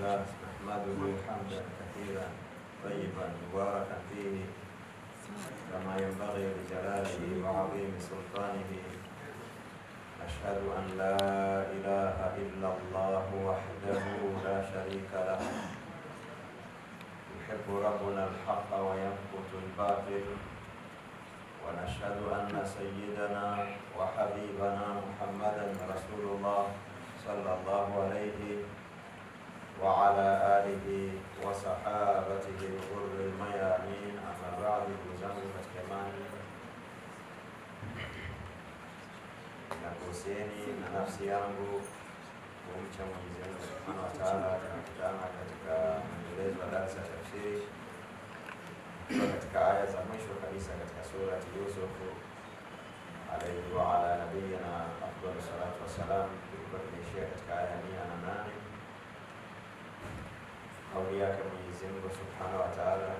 لله نحمده حمدا كثيرا طيبا مباركا فيه كما ينبغي لجلاله وعظيم سلطانه. أشهد أن لا إله إلا الله وحده لا شريك له يحب ربنا الحق ويمقت الباطل. ونشهد أن سيدنا وحبيبنا محمدا رسول الله صلى الله عليه وعلى آله وصحابته الغر الميامين. أما بعد، zangu katika imani, nakuhusieni na nafsi yangu kumcha Mwenyezi Mungu Subhanahu wa Ta'ala. Tunakutana katika mwendelezo wa darasa ya tafsiri katika aya za mwisho kabisa katika surati Yusuf alayhi wa ala nabiyina afdalu salatu wassalam. Tulikuwa tumeishia katika aya 108, kauli yake Mwenyezi Mungu Subhanahu wa Ta'ala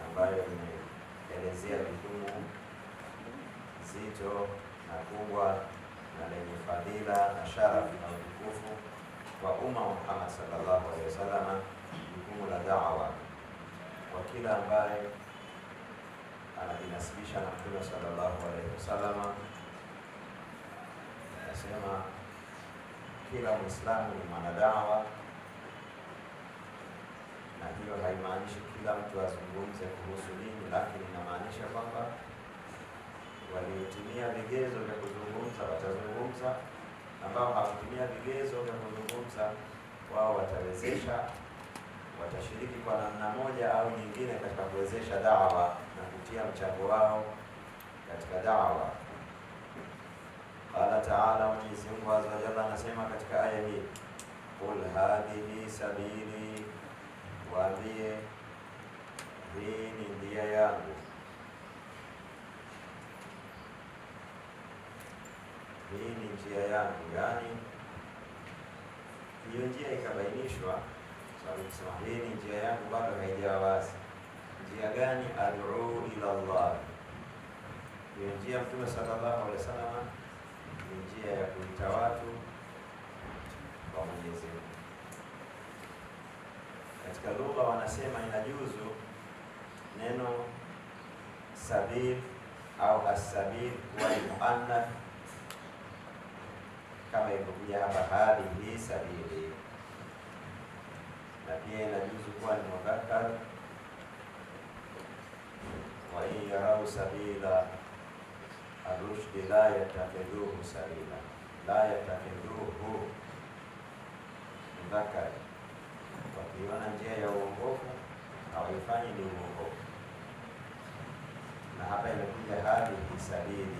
ambayo imeelezea jukumu zito na kubwa na lenye fadhila na sharafu na utukufu kwa umma wa Muhammad sallallahu alaihi wasallam, jukumu la da'wa kwa kila ambaye anajinasibisha na Mtume sallallahu alaihi wasallam. Anasema kila Muislamu ni mwanadawa, na hiyo haimaanishi kila mtu azungumze kuhusu dini, lakini inamaanisha kwamba waliotumia vigezo vya kuzungumza watazungumza, ambao hawakutumia vigezo vya kuzungumza wao watawezesha, watashiriki kwa namna moja au nyingine katika kuwezesha da'wa na kutia mchango wao katika da'wa. Qala ta'ala, Mwenyezi Mungu azza wa jalla anasema katika aya hii, qul hadhihi sabili, waambie hii ni njia yangu, hii ni njia yangu. Yani hiyo njia ikabainishwa, sababu kusema hii ni njia yangu bado haijawa wazi. Njia gani? Ad'u ila Allah. Hiyo njia Mtume sallallahu alaihi wasallam ni njia ya kuita watu kwa Mwenyezi Mungu. Katika lugha wanasema inajuzu neno sabil au as-sabil kuwa ni muannath, kama ilivyokuja hapa hadhihi sabili, na pia inajuzu kuwa ni mudhakkar, wa in yarau sabila ar-rushdi la yattakhidhuhu sabila. La yattakhidhuhu mudhakkar, wakiona njia ya uongofu hawaifanyi ni uongofu. Na hapa imekuja hadhihi sabili.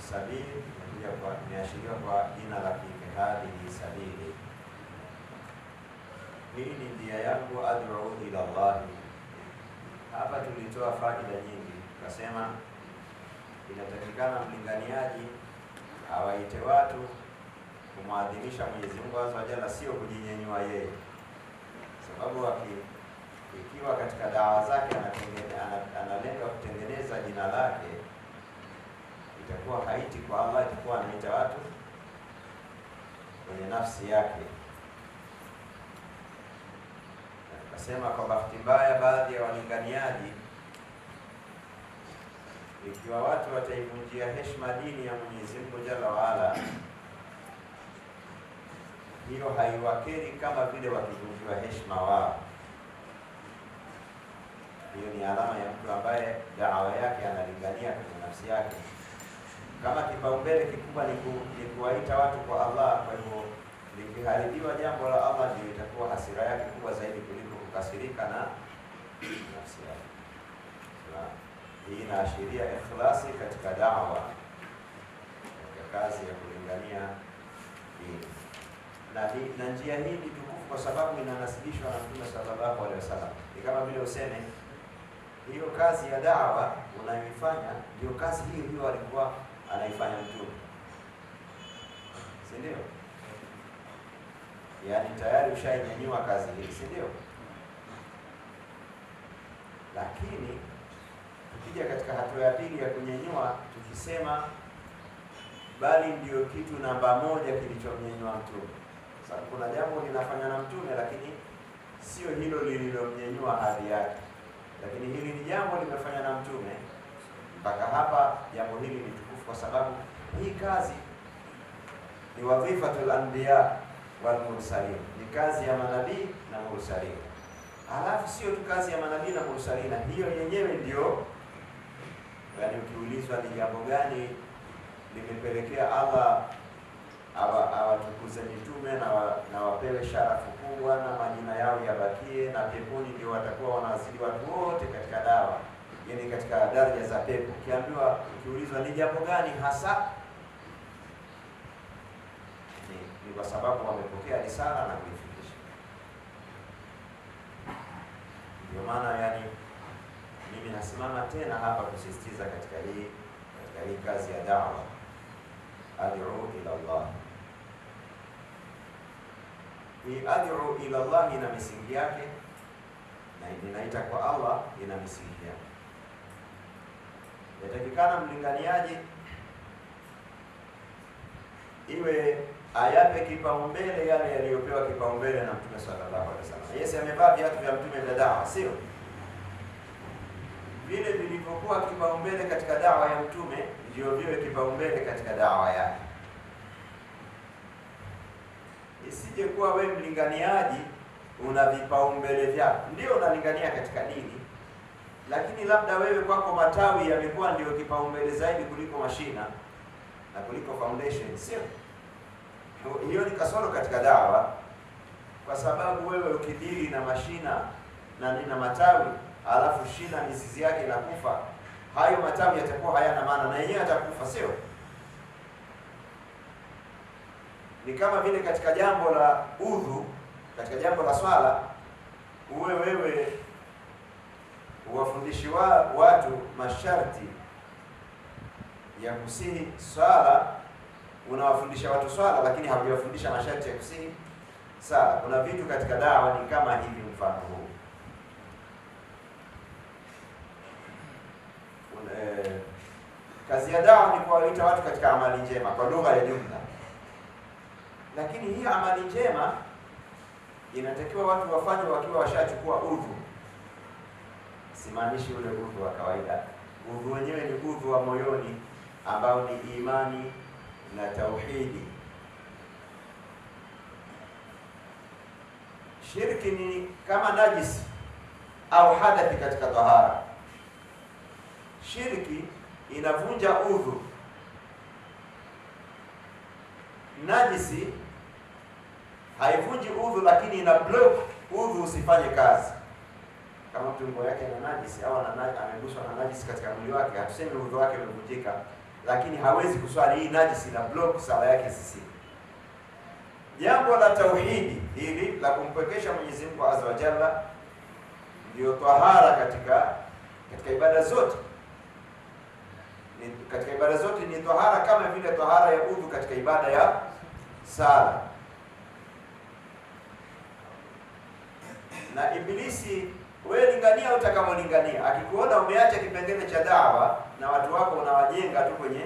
Sabili imekuja kwa imeashiriwa kwa jina la kike, hadhihi sabili, hii ni njia yangu, ad'u ila Allah. Hapa tulitoa faida nyingi, tukasema inatakikana mlinganiaji awaite watu kumwadhimisha Mwenyezi Mungu azza wa jalla, sio kujinyenyua yeye, sababu ikiwa katika dawa zake analenga kutengeneza jina lake, itakuwa haiti kwa Allah, itakuwa anaita watu kwenye nafsi yake. Nasema kwa bahati mbaya, baadhi ya walinganiaji, ikiwa watu wataivunjia heshima dini ya Mwenyezi Mungu jalla waala, hiyo haiwakeri kama vile wakivunjiwa heshima wao. Hiyo ni alama ya mtu ambaye da'wa yake analingania kwenye nafsi yake. Kama kipaumbele kikubwa ni kuwaita watu kwa Allah, kwa hivyo likiharibiwa jambo la Allah, ndio itakuwa hasira yake kubwa zaidi kuliko kukasirika na nafsi yake. Hii inaashiria ikhlasi katika da'wa, katika kazi ya kulingania dini. Na njia hii ni tukufu kwa sababu inanasibishwa na Mtume sallallahu alaihi wasallam. Ni kama vile useme hiyo kazi ya da'wa unayoifanya ndio kazi hiyo hiyo alikuwa anaifanya Mtume, si ndio? Yaani tayari ushainyanyua kazi hii, si ndio? Lakini tukija katika hatua ya pili ya kunyanyua, tukisema bali ndio kitu namba moja kilichomnyanyua Mtume Sababu kuna jambo linafanywa na mtume, lakini sio hilo lililomnyenyua hadhi yake, lakini hili ni jambo limefanywa na mtume. Mpaka hapa jambo hili ni tukufu, kwa sababu hii kazi ni wadhifatul anbiya wal mursalin, ni kazi ya manabii na mursalin. Alafu sio tu kazi ya manabii na mursalin, hiyo yenyewe ndio, yaani ukiulizwa ni jambo gani limepelekea Allah awatukuze mitume na wapewe sharafu kubwa na majina yao yabakie, na peponi ndio watakuwa wanazidi watu wote katika dawa, yaani katika daraja za pepo. Ukiulizwa ni jambo gani hasa, ni kwa sababu wamepokea risala na kuifikisha. Ndio maana yani mimi nasimama tena hapa kusisitiza katika hii kazi ya da'wa, ad'u ila Allah. Hii ad'u ila Allah ina misingi yake, na inaita kwa Allah ina misingi yake. Yatakikana mlinganiaji iwe ayape kipaumbele yale yaliyopewa kipaumbele na Mtume sallallahu alaihi wasallam. Yesu amevaa viatu vya mtume vya dawa, sio vile vilivyokuwa kipaumbele katika dawa ya mtume ndio viwe kipaumbele katika dawa yake. Isije kuwa wewe mlinganiaji una vipaumbele vyako, ndio unalingania katika dini, lakini labda wewe kwako matawi yamekuwa ndio kipaumbele zaidi kuliko mashina na kuliko foundation, sio? Hiyo ni kasoro katika dawa, kwa sababu wewe ukidili na mashina na matawi, alafu shina mizizi yake inakufa, hayo matawi yatakuwa hayana maana na yenyewe yatakufa, sio? Ni kama vile katika jambo la udhu, katika jambo la swala, wewe uwafundishi watu masharti ya kusihi swala, unawafundisha watu swala lakini hawajawafundisha masharti ya kusihi sala. Kuna vitu katika dawa ni kama hivi, mfano huu. Kazi ya dawa ni kuwaita watu katika amali njema kwa lugha ya jumla, lakini hii amali njema inatakiwa watu wafanye wakiwa washachukua udhu. Simaanishi ule udhu wa kawaida. Udhu wenyewe ni udhu wa moyoni ambao ni imani na tauhidi. Shirki ni kama najisi au hadathi katika tahara. Shirki inavunja udhu. Najisi haivunji udhu, lakini ina block udhu usifanye kazi. Kama mtu nguo yake ina najisi au ameguswa na najisi katika mwili wake, hatusemi udhu wake umevunjika, lakini hawezi kuswali. Hii najisi na block sala yake sisi. Jambo la tauhidi hili la kumpwekesha Mwenyezi Mungu Azza wa Jalla ndio tahara katika ibada zote. Katika ibada zote ni tahara, kama vile tahara ya udhu katika ibada ya sala. Na Ibilisi, wewe lingania utakamolingania, akikuona umeacha kipengele cha dawa na watu wako unawajenga tu kwenye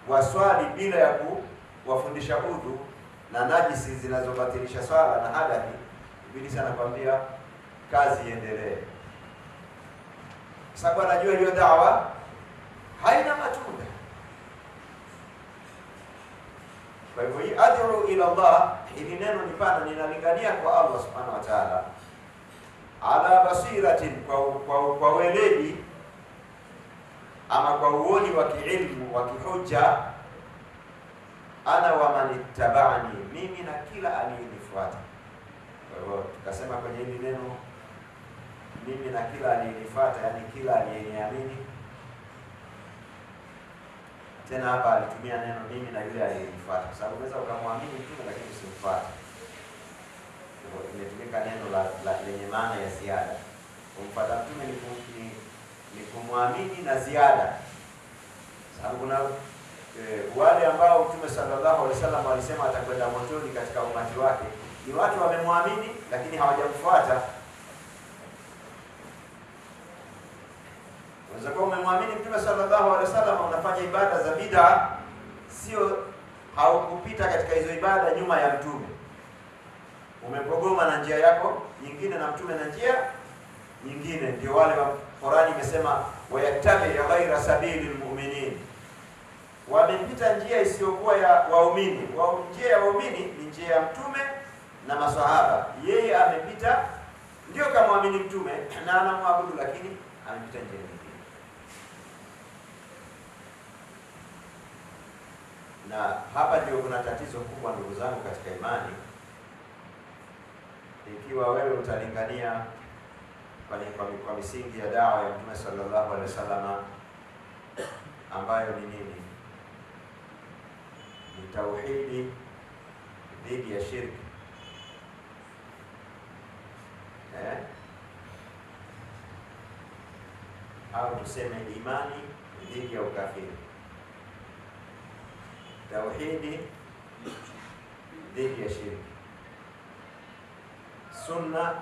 waswali bila ya kuwafundisha udhu na najisi zinazobatilisha swala na hadathi, Ibilisi anakwambia kazi iendelee, sababu anajua hiyo dawa haina matunda. Kwa hivyo hii ad'u ila Allah, hili neno ni pana, ninalingania kwa Allah subhanahu wa ta'ala, ala basiratin, kwa weledi ama kwa uoni wa kiilmu wa kihujja, ana wa man ittaba'ani, mimi na kila aliyenifuata. Kwa hivyo tukasema kwenye hili neno mimi na kila aliyenifuata, yani kila aliyeniamini. Tena hapa alitumia neno mimi na yule aliyenifuata, kwa sababu unaweza ukamwamini mtume lakini usimfuate. Kwa hivyo imetumika neno lenye maana ya ziada. Kumfuata mtume ni kumwamini na ziada, sababu kuna wale ambao Mtume sallallahu alaihi wasallam walisema atakwenda motoni katika umati wake, ni watu wamemwamini lakini hawajamfuata. Unaweza kuwa umemwamini Mtume sallallahu alaihi wasallam, unafanya ibada za bid'a, sio haukupita katika hizo ibada nyuma ya mtume. umepogoma na njia yako nyingine na mtume na njia nyingine. Ndio wale wa Qur'ani imesema wayattabi ghaira sabili almu'minin, wamepita njia isiyokuwa ya waumini. Njia ya waumini ni njia ya mtume na maswahaba. Yeye amepita, ndio kama muamini mtume na anamwabudu, lakini amepita njia nyingine. Na hapa ndio kuna tatizo kubwa, ndugu zangu katika imani. Ikiwa wewe utalingania kwa misingi ya dawa ya Mtume sallallahu alaihi wasallam ambayo ni nini? Ni tauhidi dhidi ya shirki, au tuseme imani dhidi ya ukafiri. Tauhidi dhidi ya shirki, sunna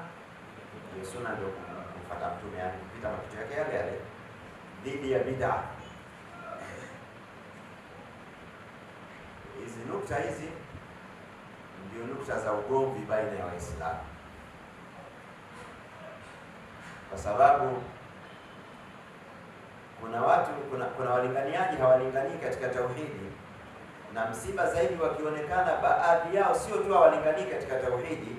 ndio kufuata mtume, yani kupita mapito yake yale yale, dhidi ya bid'a. Hizi nukta hizi ndio nukta za ugomvi baina ya Waislamu, kwa sababu kuna watu, kuna walinganiaji hawalinganii katika tauhidi, na msiba zaidi wakionekana baadhi yao sio tu hawalinganii katika tauhidi,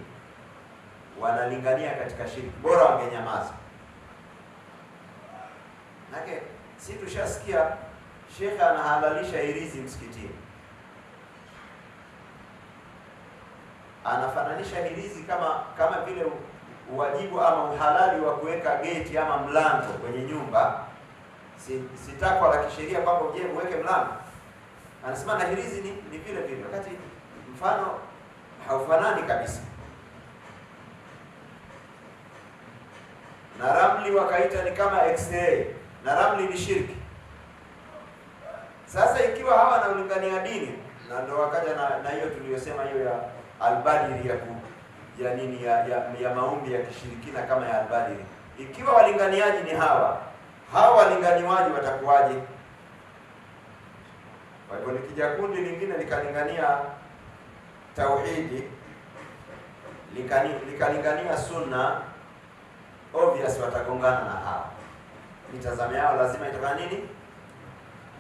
wanalingania katika shirki. Bora wangenyamaza. Nake si tushasikia shekha anahalalisha hirizi msikitini, anafananisha hirizi kama vile uwajibu ama uhalali wa kuweka geti ama mlango kwenye nyumba. Si takwa la kisheria kwamba uje uweke mlango. Anasema na hirizi ni vile vile, wakati mfano haufanani kabisa. Na ramli wakaita ni kama X-ray, na ramli ni shirki. Sasa ikiwa hawa na ulingania dini, na ndio wakaja na hiyo tuliyosema hiyo ya albadiri ya maombi ya kishirikina kama ya albadiri. Ikiwa walinganiaji ni hawa walinganiwaji watakuwaje? Kwa hivyo nikija kundi lingine likalingania tauhidi, likalingania sunna, obvious watagongana na hawa. Mitazamo yao lazima itakuwa nini?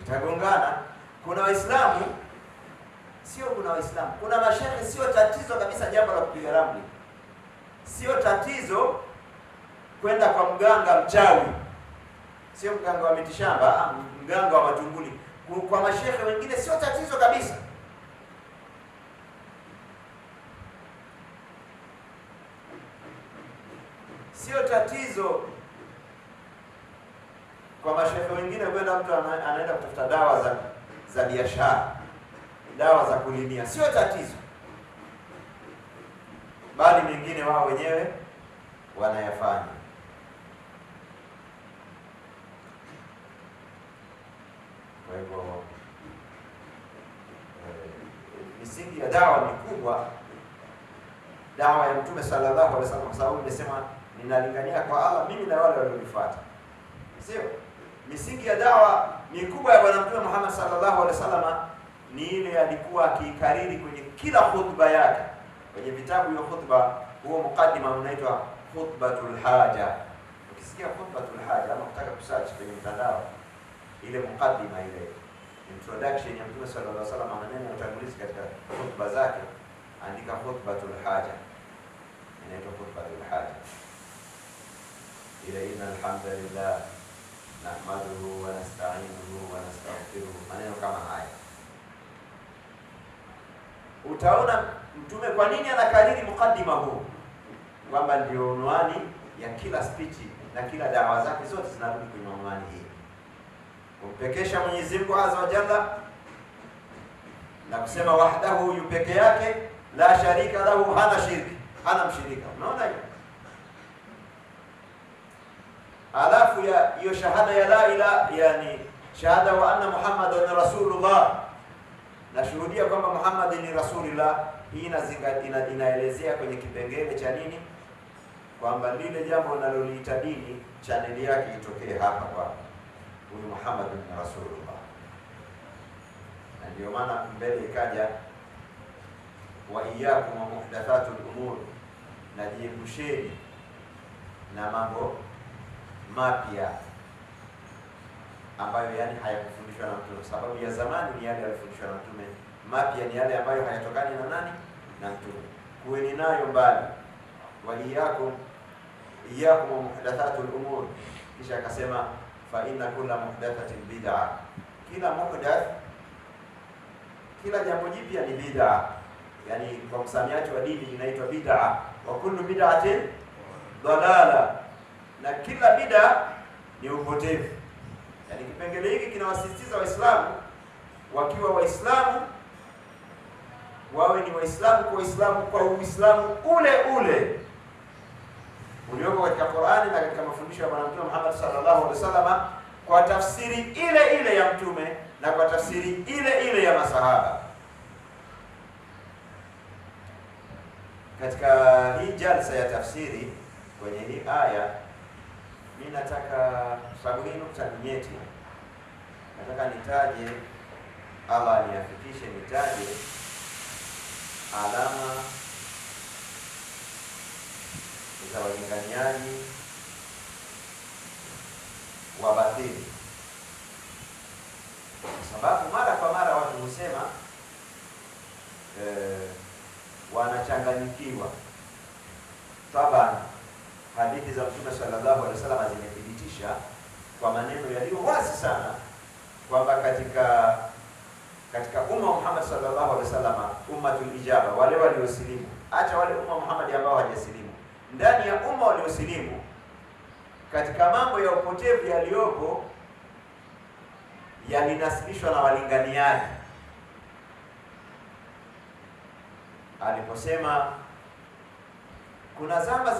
Itagongana. Kuna Waislamu, kuna mashehe, sio tatizo kabisa jambo la kupiga ramli. Sio tatizo kwenda kwa mganga mchawi, sio mganga wa mitishamba, mganga wa matunguli. Kwa mashehe wengine sio tatizo kabisa. Sio tatizo kwa mashehe wengine kwenda mtu anaenda kutafuta dawa za biashara, dawa za kulimia, sio tatizo, bali mengine wao wenyewe wanayafanya. Kwa hivyo misingi ya dawa ni kubwa, dawa ya Mtume sallallahu alaihi wasallam, kwa sababu nimesema ninalingania kwa Allah mimi na wale walionifuata. Sio misingi ya dawa ni kubwa ya Bwana Mtume Muhammad sallallahu alaihi wasallam, ni ile alikuwa akikariri kwenye kila khutba yake. Kwenye vitabu vya khutba, huo mukaddima unaitwa khutbatul haja. Ukisikia khutbatul haja ama kutaka kusearch kwenye mtandao, ile mukaddima, ile introduction ya Mtume sallallahu alaihi wasallam, maneno ya utangulizi katika khutba zake, andika khutbatul haja, inaitwa khutbatul haja. Ile innal hamdalillah nahmaduhu wa nasta'inuhu wa nastaghfiruh, maneno kama haya. Utaona Mtume kwa nini anakariri mukaddima huu, kwamba ndio unwani ya kila speech na kila dawa zake zote zinarudi kwenye unwani hii, kumpekesha Mwenyezi Mungu azza wa jalla na kusema wahdahu, yu peke yake, la sharika lahu, hana shirki, hana mshirika. Unaona hiyo? Alafu ya hiyo shahada ya la ilaha, yani shahada wa anna Muhammadan rasulullah, na shuhudia kwamba Muhammad ni rasulullah. Hii inaelezea kwenye kipengele cha nini, kwamba lile jambo linaloliita dini chaneli yake itokee hapa kwa huyu Muhammad ni rasulullah. Na ndio maana mbele ikaja wa iyyakum wa muhdathatul umur, na jiepusheni na mambo mapya ambayo yani hayakufundishwa na Mtume. Sababu ya zamani ni yale yalifundishwa na Mtume, mapya ni yale ambayo hayatokani na nani? Na Mtume. Kuweni nayo mbali. Wa iyyakum wa muhdathatul umur, kisha akasema fa inna kulla muhdathatin bid'a, kila muhdath, kila jambo jipya ni bid'a. Yani kwa msamiati wa dini inaitwa bid'a. Wa kullu bid'atin dalala, na kila bid'a ni upotevu. Yani kipengele hiki kinawasisitiza Waislamu wakiwa Waislamu wawe ni Waislamu kwa Waislamu kwa Uislamu ule ule ulioko katika Qur'ani na katika mafundisho ya Bwana Mtume Muhammad sallallahu alaihi wasallam, kwa tafsiri ile ile ya Mtume na kwa tafsiri ile ile ya masahaba. Katika hii jalsa ya tafsiri kwenye hii aya, mimi nataka, sababu hii nukta ni nyeti, nataka nitaje, Allah niafikishe nitaje alama za walinganiaji wa batili, kwa sababu mara kwa mara watu husema wanachanganyikiwa. Taban, hadithi za Mtume sallallahu alaihi wasallam zimethibitisha kwa maneno yaliyo wazi sana kwamba katika umma wa Muhammad sallallahu alaihi wasallam, ummatul ijaba, wale waliosilimu, acha wale umma Muhammad ambao hawajasilimu, ndani ya umma waliosilimu, katika mambo ya upotevu yaliyopo yalinasibishwa na walinganiaji. Aliposema kuna zama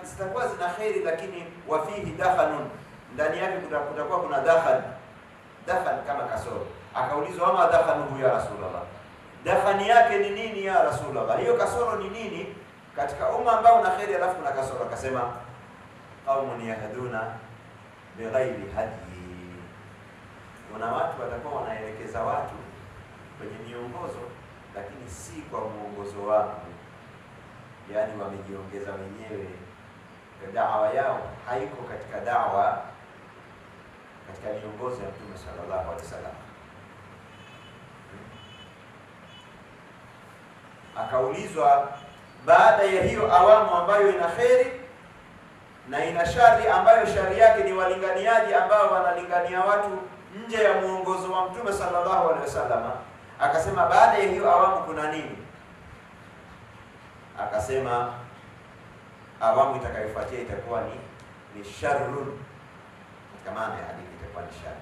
zitakuwa zina kheri, lakini wafihi dakhanun, ndani yake kutakuwa kuna dakhan kama kasoro. Akaulizwa, ama dakhanuhu ya Rasulullah, dakhani yake ni nini ya Rasulullah, hiyo kasoro ni nini katika umma ambao una kheri alafu kuna kasoro? Akasema qaumun yahduna bighairi hadi, kuna watu watakuwa wanaelekeza watu kwenye miongozo lakini si kwa muongozo wangu, yani wamejiongeza wenyewe, da'wa yao haiko katika da'wa, katika miongozo ya Mtume sallallahu alaihi wasallam. Akaulizwa, baada ya hiyo awamu ambayo ina kheri na ina shari, ambayo shari yake ni walinganiaji ambao wanalingania watu nje ya muongozo wa Mtume sallallahu alaihi wasallam, akasema baada ya hiyo awamu kuna nini? Akasema awamu itakayofuatia itakuwa ni sharrun, kama maana ya hadithi itakuwa ni shari.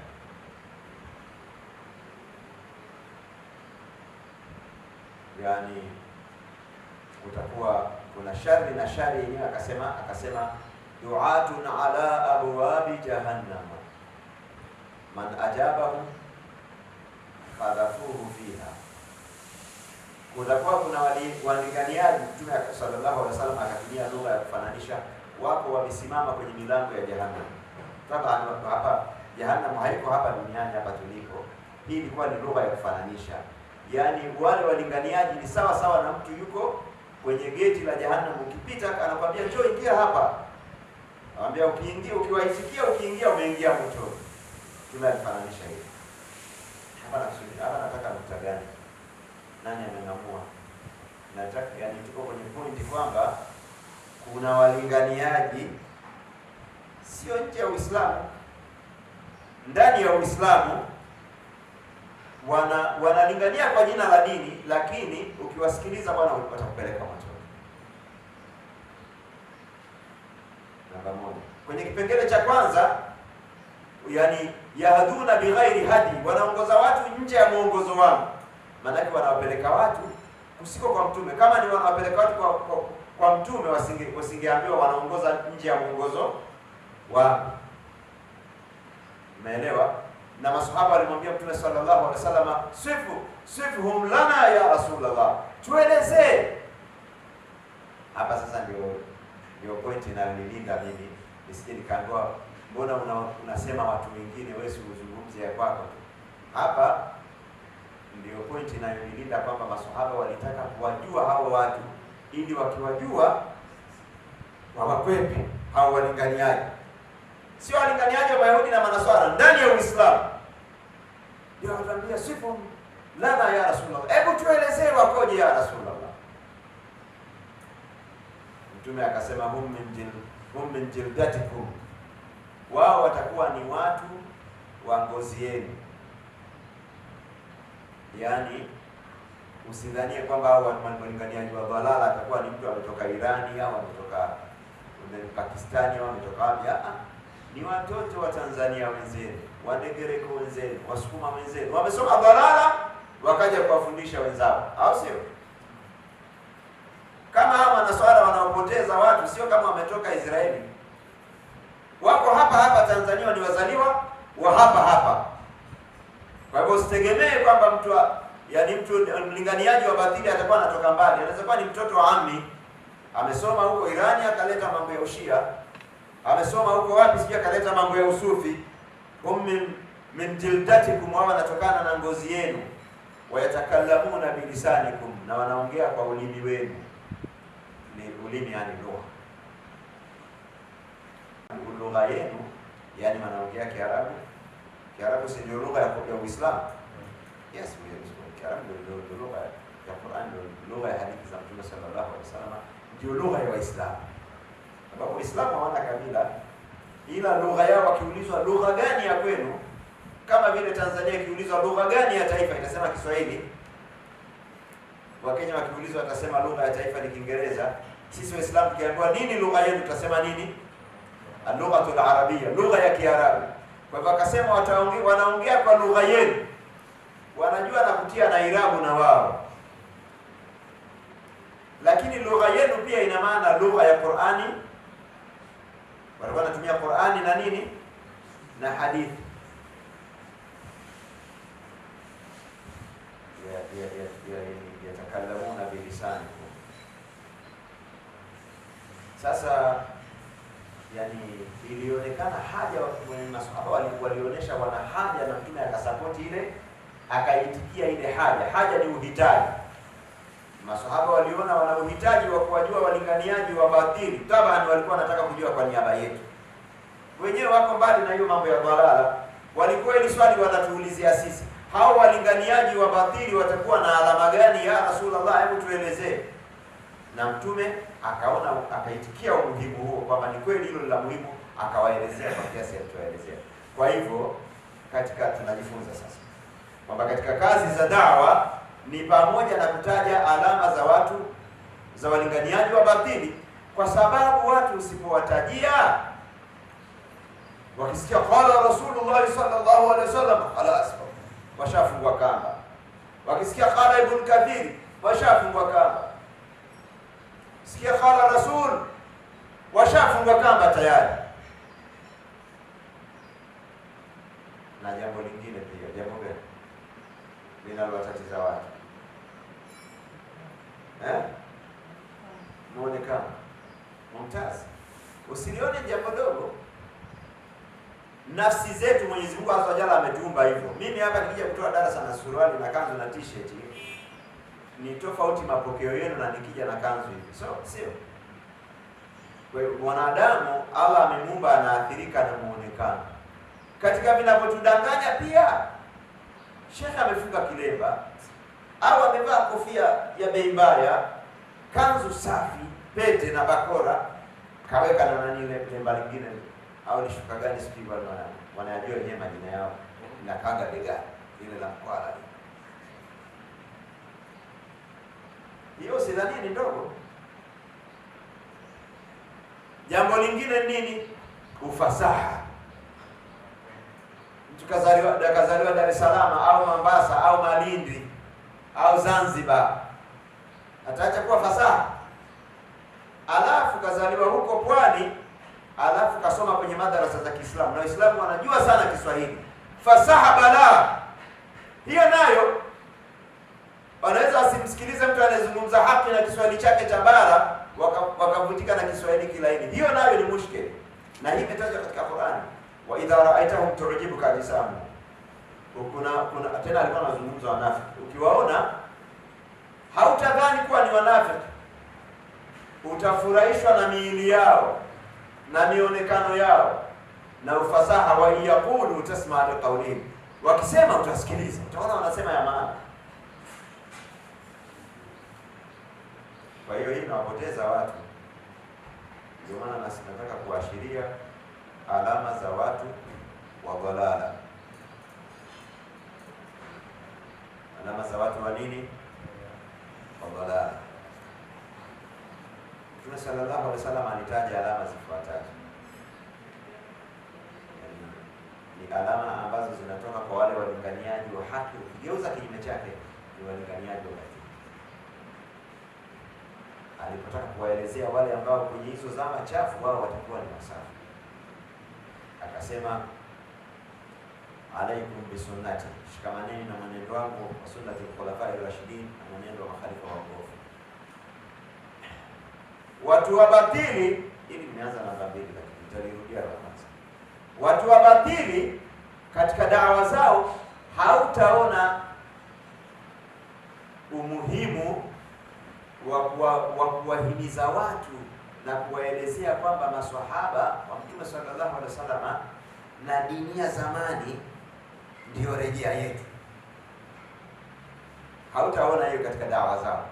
Yani utakuwa kuna shari, na shari yenyewe akasema du'atun ala abwabi jahannam man ajabahu fadhafuhu fiha. Kutakuwa kuna walinganiaji, Mtume sallallahu alaihi wasallam akatumia lugha ya kufananisha, wako wamesimama kwenye milango ya jahannam. Hapa jahannam haiko hapa duniani hapa tulipo, hii ilikuwa ni lugha ya kufananisha. Yani wale walinganiaji ni sawa sawa na mtu yuko kwenye geti la jahannam, ukipita anakwambia njoo ingia hapa, anambia ukiingia, ukiwaitikia ukiingia umeingia moto. Tunafananisha hivi hapa. Nataka nukta gani? Nani amenamua? Nataka yani tuko kwenye pointi kwamba kuna walinganiaji sio nje ya Uislamu, ndani ya Uislamu wanalingania kwa jina la dini, lakini ukiwasikiliza bwana watakupeleka moto. Namba moja, kwenye kipengele cha kwanza, yani yahduna bighairi hadi, wanaongoza watu nje ya muongozo wao. Maana yake wanawapeleka watu kusiko kwa Mtume. Kama ni wanawapeleka watu kwa Mtume, wasingeambiwa wanaongoza nje ya muongozo wao. Umeelewa? Na masahaba walimwambia Mtume sallallahu alaihi wasallam, sifhum lana ya Rasulullah, tuelezee. Hapa sasa ndio point inayonilinda mimi, nisije nikaambiwa mbona unasema watu wengine, wewe si uzungumzie ya kwako tu. Hapa ndio pointi inayoilinda kwamba maswahaba walitaka kuwajua hao watu ili wakiwajua wawakwepe hao walinganiaji. Sio walinganiaji wa Mayahudi na Manaswara ndani ya Uislamu. Ndio wataambia sifu lana ya Rasulullah, hebu tuelezee wakoje ya Rasulullah. Mtume akasema hum min jildatikum, wao watakuwa ni watu wa ngozi yenu. Yaani usidhanie kwamba hao walinganiaji wa dhalala atakuwa ni mtu ametoka Irani au ametoka Pakistani au ametoka wapi. Ni watoto wa Tanzania wenzenu, Wadegereko wenzenu, Wasukuma wenzenu, wamesoma dhalala wakaja kuwafundisha wenzao, au sio? Kama hawa Manaswara wanaopoteza watu sio kama wametoka Israeli, wako hapa hapa Tanzania, ni wazaliwa wa hapa hapa. Kwa hivyo usitegemee kwamba mtu mlinganiaji wa batili atakuwa anatoka mbali. Anaweza kuwa ni mtoto wa ammi, amesoma huko Irani akaleta mambo ya Ushia, amesoma huko wapi sija akaleta mambo ya Usufi. Min jildatikum, wao wanatokana na ngozi yenu. Wayatakallamuna bilisanikum, na wanaongea kwa ulimi wenu. Ni ulimi yani lugha. Lugha yenu yani wanaongea Kiarabu. Kiarabu si ndio lugha ya Uislamu? Yes, Kiarabu ndio lugha ya Qur'an, ndio lugha ya hadithi za Mtume sallallahu alaihi wasallam, ndio lugha ya Waislamu. Sababu Waislamu hawana kabila, ila lugha yao wakiulizwa lugha gani ya kwenu, kama vile Tanzania ikiulizwa lugha gani ya taifa itasema Kiswahili. Wakenya wakiulizwa watasema lugha ya taifa ni Kiingereza. Sisi Waislamu tukiambiwa nini lugha yenu tutasema nini? Al-lughatul arabiyya, lugha ya Kiarabu. Kwa hivyo akasema wanaongea kwa lugha yenu, wanajua na kutia na irabu na wao. Lakini lugha yenu pia ina maana lugha ya Qur'ani. Walikuwa wanatumia Qur'ani na nini? Na hadithi. Yatakallamuna bilisanikum. Sasa yani ilionekana haja kwenye maswahaba walionyesha wana haja, na Mtume akasapoti ile, akaitikia ile haja. Haja ni uhitaji. Maswahaba waliona wana uhitaji wa kuwajua walinganiaji wa batili. Tabani walikuwa wanataka kujua kwa niaba yetu. Wenyewe wako mbali na hiyo mambo ya dhalala. Walikuwa ili swali wanatuulizia sisi, hao walinganiaji wa batili watakuwa na alama gani ya Rasulullah, hebu tuelezee. Na Mtume akaona, akaitikia umuhimu huo kwamba ni kweli hilo la muhimu, akawaelezea kwa kiasi alichoelezea. Kwa hivyo tunajifunza sasa kwamba katika kazi za dawa ni pamoja na kutaja alama za watu za walinganiaji wa batili, kwa sababu watu usipowatajia, wakisikia qala Rasulullah sallallahu alaihi wasallam, khalas washafungwa kamba. Wakisikia qala Ibn Kathir washafungwa kamba. Sikia qala Rasul washafungwa kamba tayari. Na jambo lingine pia, jambo gani linalowatatiza watu? Muonekano mumtazi. Usilione jambo dogo. Nafsi zetu Mwenyezi Mungu Azza wa Jalla ametuumba hivyo. Mimi hapa nikija kutoa darasa na suruali na kanzu na t-shirt, ni tofauti mapokeo yenu na nikija na kanzu hivi. Sio. Kwa hiyo mwanadamu Allah amemuumba anaathirika na muonekano. Katika vinavyotudanganya pia, Sheikh amefunga kilemba au amevaa kofia ya bei mbaya, kanzu safi, pete na bakora, kaweka na nani ile kilemba lingine au ni shuka gani siku wanajua wenyewe majina yao, na kanga bega ile la kwala. Hiyo sidhani ni ndogo. Jambo lingine nini? Ufasaha. Mtu kazaliwa Dar es Salaam au Mombasa au Malindi au Zanzibar, ataacha kuwa fasaha? Alafu kazaliwa huko Pwani, alafu kasoma kwenye madarasa za Kiislamu na Waislamu wanajua sana Kiswahili, fasaha balaa hiyo nayo. Wanaweza wasimsikilize mtu anayezungumza haki na Kiswahili chake cha bara, wakavutika na Kiswahili kilaini. Hiyo nayo ni mushkil, na hii imetajwa katika Qur'ani, wa idha ra'aitahum tu'jibuka ajsamuhum. Kuna tena alikuwa anazungumza wanafiki ukiwaona hautadhani kuwa ni wanafiki, utafurahishwa na miili yao na mionekano yao na ufasaha wa yaqulu utasma liqaulihim, wakisema utasikiliza, utaona wanasema ya maana. Kwa hiyo hii inawapoteza watu. Ndio maana nataka kuashiria alama za watu wa dhalala. Alama za watu wa nini? Wa dhalala. Mtume sallallahu alaihi wasallam alitaja alama zifuatazo. Ni alama ambazo zinatoka kwa wale walinganiaji wa haki, ukigeuza kinyume chake ni walinganiaji wa batili. Alipotaka kuwaelezea wale ambao kwenye hizo zama chafu wao watakuwa ni masafi, akasema alaikum bisunnati, shikamaneni na mwenendo wangu wa sunnati al-khulafai ar-rashidin, na mwenendo wa makhalifa waongofu. Watu wa batili, ili nimeanza namba 2 lakini nitalirudia la kwanza. Watu wa batili katika dawa zao hautaona umuhimu wa kuwahimiza watu na kuwaelezea kwamba maswahaba wa Mtume sallallahu alaihi wasallam na dini ya zamani ndio rejea yetu. Hautaona hiyo katika dawa zao,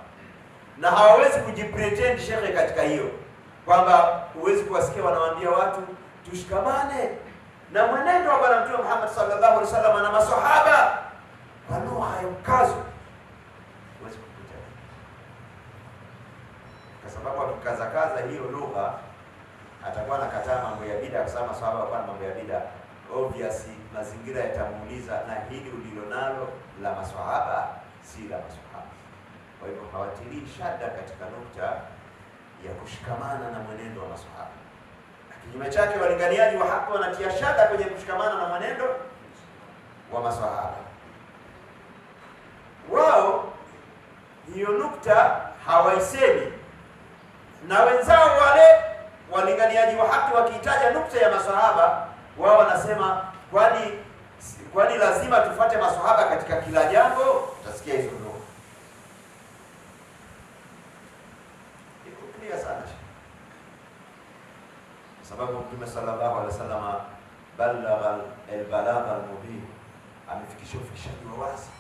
na hawawezi kujipretend shekhe katika hiyo, kwamba huwezi kuwasikia wanawaambia watu tushikamane na mwenendo wa Bwana Mtume Muhammad sallallahu alaihi wasallam na maswahaba kwa lugha ya mkazo. Huwezi kukuta, kwa sababu akikaza hiyo lugha atakuwa anakataa mambo ya bid'a, kwa sababu maswahaba hapana mambo ya bid'a. Obviously mazingira yatamuuliza, na hili ulilonalo la maswahaba si la maswahaba. Kwa hivyo hawatilii shada katika nukta ya kushikamana na mwenendo wa maswahaba. Kinyume chake walinganiaji wa haki wanatia shada kwenye kushikamana na mwenendo wa maswahaba. Wao hiyo nukta hawaisemi, na wenzao wale walinganiaji wa haki wakiitaja nukta ya maswahaba, wao wanasema kwani lazima tufuate maswahaba katika kila jambo? Utasikia hizo nukta. Iko clear sana, sababu Mtume sallallahu alaihi wasallam balagha al-balagha al-mubin, amefikisha ufikishaji wa wazi.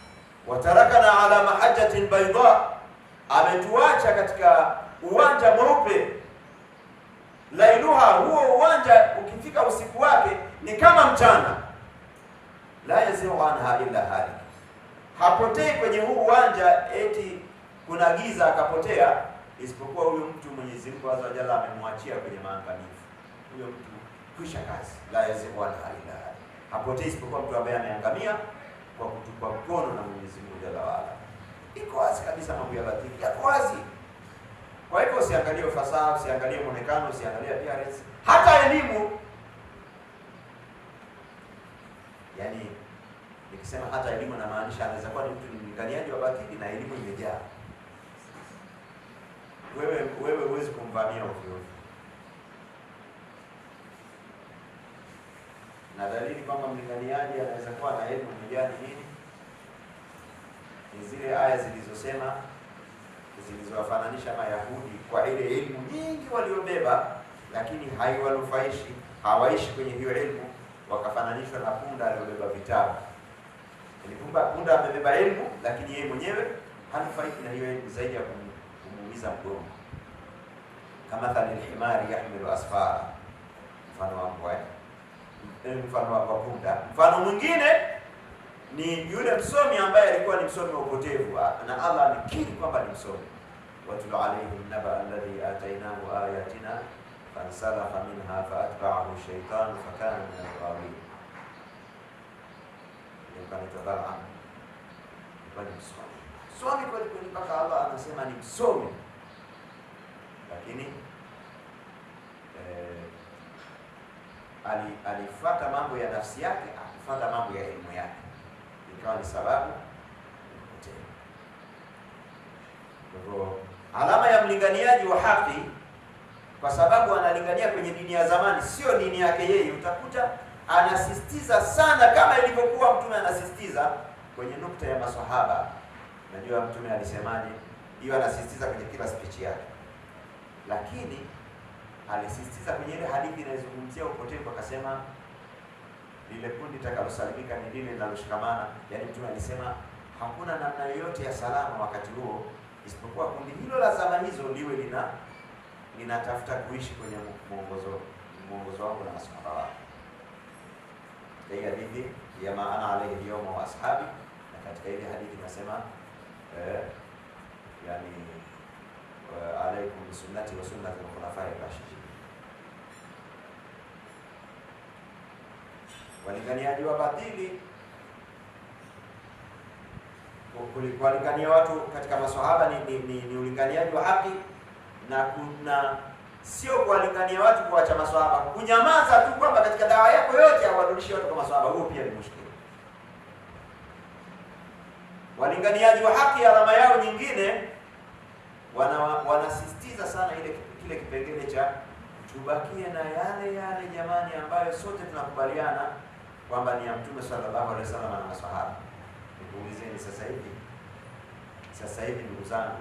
Watarakana ala mahajjatin bayda, ametuacha katika uwanja mweupe. Lailuha, huo uwanja ukifika usiku wake ni kama mchana. La yazighu anha illa halik, hapotei kwenye huu uwanja eti kuna giza akapotea, isipokuwa huyo mtu Mwenyezi Mungu azza wa jalla amemwachia kwenye maangamivu. Huyo mtu kwisha kazi. La yazighu anha illa halik, hapotei isipokuwa mtu ambaye ameangamia kwa kutupa mkono na Mwenyezi Mungu jalla waala. Iko wazi kabisa, mambo ya batili yako wazi. Kwa hivyo usiangalie ufasaha, usiangalie muonekano, usiangalie appearance, hata elimu. Yaani nikisema hata elimu na maanisha anaweza kuwa ni mtu ni mlinganiaji wa batili na elimu imejaa. Wewe huwezi kumvamia ovyo. Na dalili kwamba mlinganiaji anaweza kuwa na elimu imejaa ni nini? Ni zile aya zilizosema, zilizowafananisha Mayahudi kwa ile elimu nyingi waliobeba, lakini haiwanufaishi, hawaishi kwenye hiyo elimu, wakafananishwa na punda aliyobeba vitabu. Ni punda amebeba elimu, lakini yeye mwenyewe hanufaiki na hiyo elimu zaidi ya kumuumiza mgongo. Kama al-himari yahmilu asfara, mfano wa mbwa, mfano wa punda. Mfano mwingine ni yule msomi ambaye alikuwa ni msomi wa upotevu, na Allah alikiri kwamba ni msomi. Watlu alayhim naba alladhi atainahu ayatina fansalakha minha faatba'ahu shaytan fakana min al-ghawin. Bal'am ni msomi kweli kweli, mpaka Allah anasema ni msomi, lakini alifuata mambo ya nafsi yake, akifuata mambo ya elimu yake, ikawa ni sababu kupotea. Kwa hivyo alama ya mlinganiaji wa haki, kwa sababu analingania kwenye dini ya zamani, sio dini yake yeye, utakuta anasisitiza sana kama ilivyokuwa Mtume anasisitiza kwenye nukta ya maswahaba, Najua Mtume alisemaje, hiyo anasisitiza kwenye kila speech yake, lakini alisisitiza kwenye ile hadithi inayozungumzia upotevu, akasema lile kundi litakalosalimika ni lile linaloshikamana. Yaani Mtume alisema hakuna namna yoyote ya salama wakati huo isipokuwa kundi hilo la zama hizo liwe linatafuta kuishi kwenye mwongozo wangu na masahaba wake. Hii hadithi ya maana alayhi yawma wa ashabi, na katika ile hadithi nasema yani alaikum bisunnati wa sunnati al-khulafai ar-rashidin. Walinganiaji wa batili, kuwalingania watu katika maswahaba ni ulinganiaji wa haki, na kuna sio kuwalingania watu kuacha maswahaba, kunyamaza tu kwamba katika dawa yako yote hawarudishi watu kwa maswahaba, huo pia ni mushkili. Walinganiaji wa haki, alama yao nyingine, wanasisitiza sana kile kipengele cha tubakie na yale jamani ambayo sote tunakubaliana kwamba ni ya Mtume sallallahu alaihi wasallam na maswahaba. Nikuulizeni sasa hivi ndugu zangu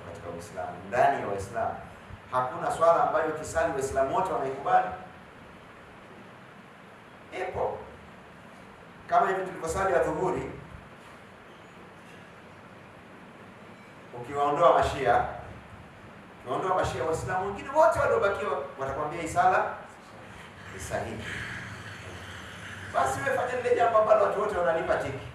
katika Uislamu, ndani ya Waislamu hakuna swala ambayo kisali Waislamu wote wanaikubali? Ipo. Kama hivi tulivyosali ya dhuhuri, ukiwaondoa Mashia, Waislamu wengine wote waliobakiwa watakwambia hii sala ni sahihi. Basi wewe fanya lile jambo ambalo watu wote wanalipa tiki.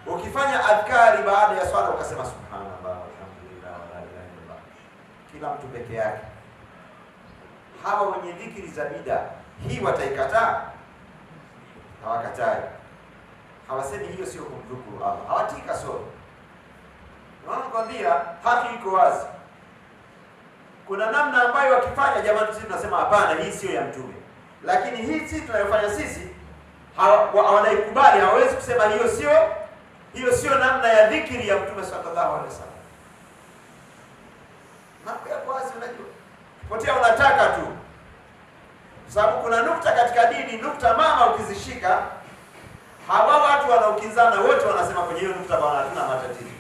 Ukifanya adhkari baada ya swala ukasema subhanallah walhamdulillah wa la ilaha illallah, kila mtu peke yake, hawa wenye dhikri za bid'a hii wataikataa? Hawakatai. Hawasemi hiyo sio kumdhukuru Allah, hawatii kasoro. Wanakwambia haki iko wazi. Kuna namna ambayo wakifanya jamani, sisi tunasema hapana, hii sio ya Mtume, lakini hii sisi tunayofanya sisi hawanaikubali. Hawawezi kusema hiyo sio namna ya dhikri ya Mtume sallallahu alaihi wasallam. Mambo ya wazi, unajua potea unataka tu, sababu kuna nukta katika dini, nukta mama ukizishika, hawa watu wanaokinzana wote wanasema kwenye hiyo nukta bwana hatuna matatizo.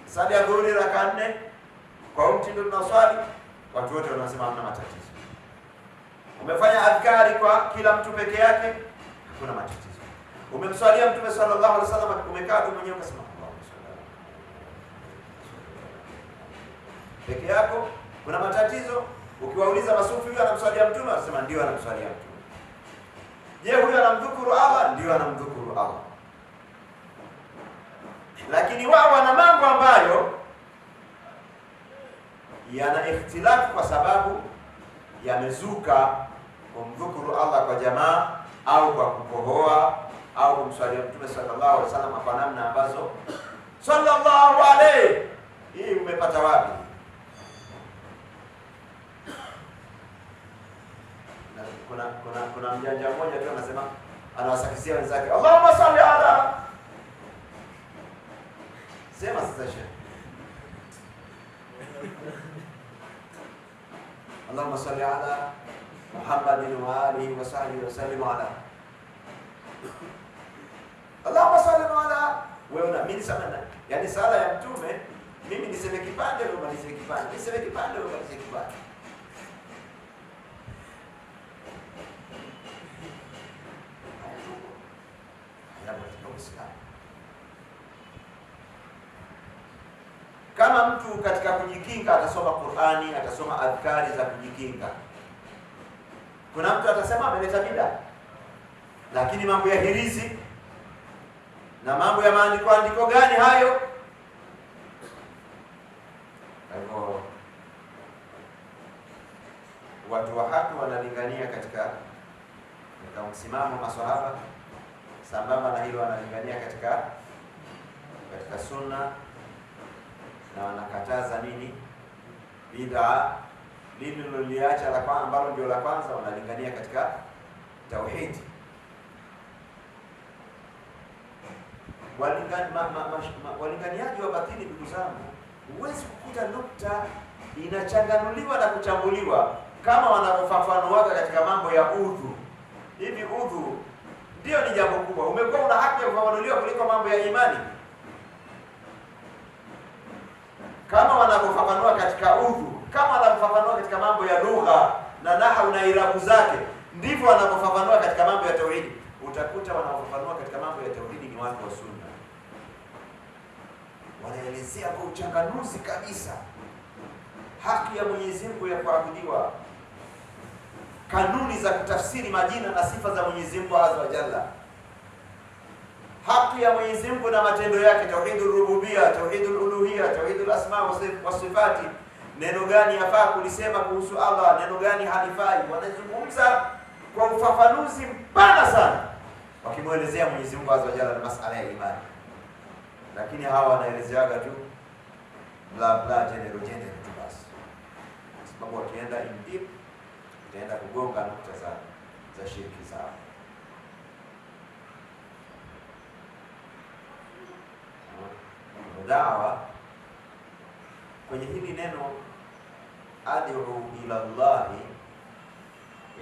Sali ya dhuhuri raka 4 kwa mtindo tunaswali, watu wote wanasema hamna matatizo. Umefanya adhkari kwa kila mtu peke yake, hakuna matatizo. Umemswalia Mtume sallallahu alaihi wasallam, umekaa tu mwenyewe ukasema Allahumma salli peke yako, kuna matatizo? Ukiwauliza masufi, huyu anamswalia Mtume, wanasema ndio anamswalia Mtume. Je, huyu anamdhukuru Allah? Ndio anamdhukuru Allah. Lakini wao wana mambo ambayo yana ikhtilafu kwa sababu yamezuka, kumdhukuru Allah kwa jamaa au kwa kukohoa au kumswalia Mtume sallallahu alaihi wasallam kwa namna ambazo sallallahu alaihi, hii umepata wapi? Kuna mjanja mmoja tu anasema, anawasakisia wenzake Allahumma salli ala, sema sasa shehe, Allahumma salli ala Muhammadin wa alihi wa sahbihi wa sallim ala Allahumma salli ala. Wewe na mimi sana, yani sala ya Mtume, mimi niseme kipande wewe umalize kipande, niseme kipande wewe umalize kipande. Kama mtu katika kujikinga atasoma Qur'ani, atasoma adhkari za kujikinga, kuna mtu atasema ameleta bid'a. Lakini mambo ya hirizi na mambo ya maandiko gani hayo? Kwa hivyo watu wa haki wanalingania katika msimamo maswahaba, sambamba na hilo wanalingania katika sunna, na wanakataza nini? Bid'a. Lililoliacha la kwanza ambalo ndio la kwanza, wanalingania katika tauhid. Walinganiaji wa batili, ndugu zangu, huwezi kukuta nukta inachanganuliwa na kuchambuliwa kama wanavyofafanuaga katika mambo ya udhu. Hivi udhu ndio ni jambo kubwa, umekuwa una haki ya kufafanuliwa kuliko mambo ya imani. anavyofafanua katika udhu, kama anavyofafanua katika mambo ya lugha na nahwu na irabu zake, ndivyo anavyofafanua katika mambo ya tauhidi. Utakuta wanaofafanua katika mambo ya tauhidi ni watu wa sunna, wanaelezea kwa uchanganuzi kabisa haki ya Mwenyezi Mungu ya kuabudiwa, kanuni za kutafsiri majina na sifa za Mwenyezi Mungu azza wa jalla, haki ya Mwenyezi Mungu na matendo yake, tauhidul rububia, tauhidul uluhia, tauhidul asma wa sifati. Neno gani yafaa kulisema kuhusu Allah, neno gani halifai. Wanazungumza kwa ufafanuzi mpana sana, wakimwelezea Mwenyezi Mungu azza wa jalla na masala ya imani. Lakini hawa wanaelezeaga tu bla bla, general tu basi, sababu wakienda in deep itaenda kugonga nukta za shirki zao. Dawa kwenye hili neno ad'u ila Allah,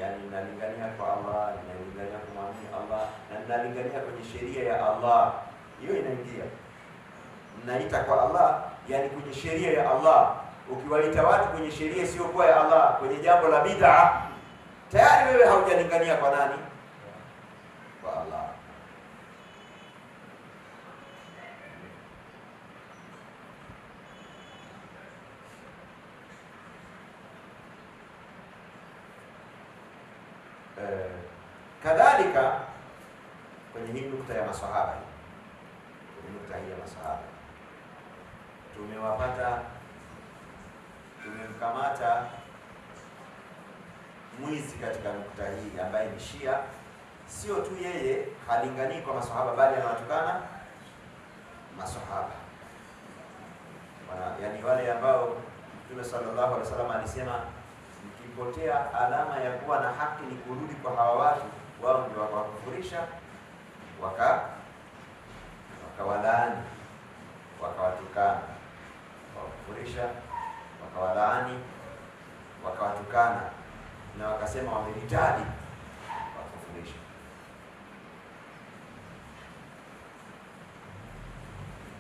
yani nalingania kwa Allah, nalingania kumwamini Allah, na nalingania kwenye sheria ya Allah, hiyo inaingia. Naita kwa Allah, yani kwenye sheria ya Allah. Ukiwaita watu kwenye sheria sio kwa ya Allah, kwenye jambo la bid'a, tayari wewe haujalingania kwa nani? Kwa Allah. Kadhalika kwenye hii nukta ya maswahaba, kwenye nukta hii ya maswahaba tumemkamata mwizi katika nukta hii ambaye ni Shia. Sio tu yeye halinganii kwa maswahaba, bali anawatukana maswahaba, yani wale ambao Mtume sallallahu alaihi wasallam alisema mkipotea alama ya kuwa na haki ni kurudi kwa hawa watu, wao ndio wakawakufurisha, wakawalaani, wakawatukana, wakawakufurisha, wakawalaani, wakawatukana, na wakasema wameritadi, wakakufurisha.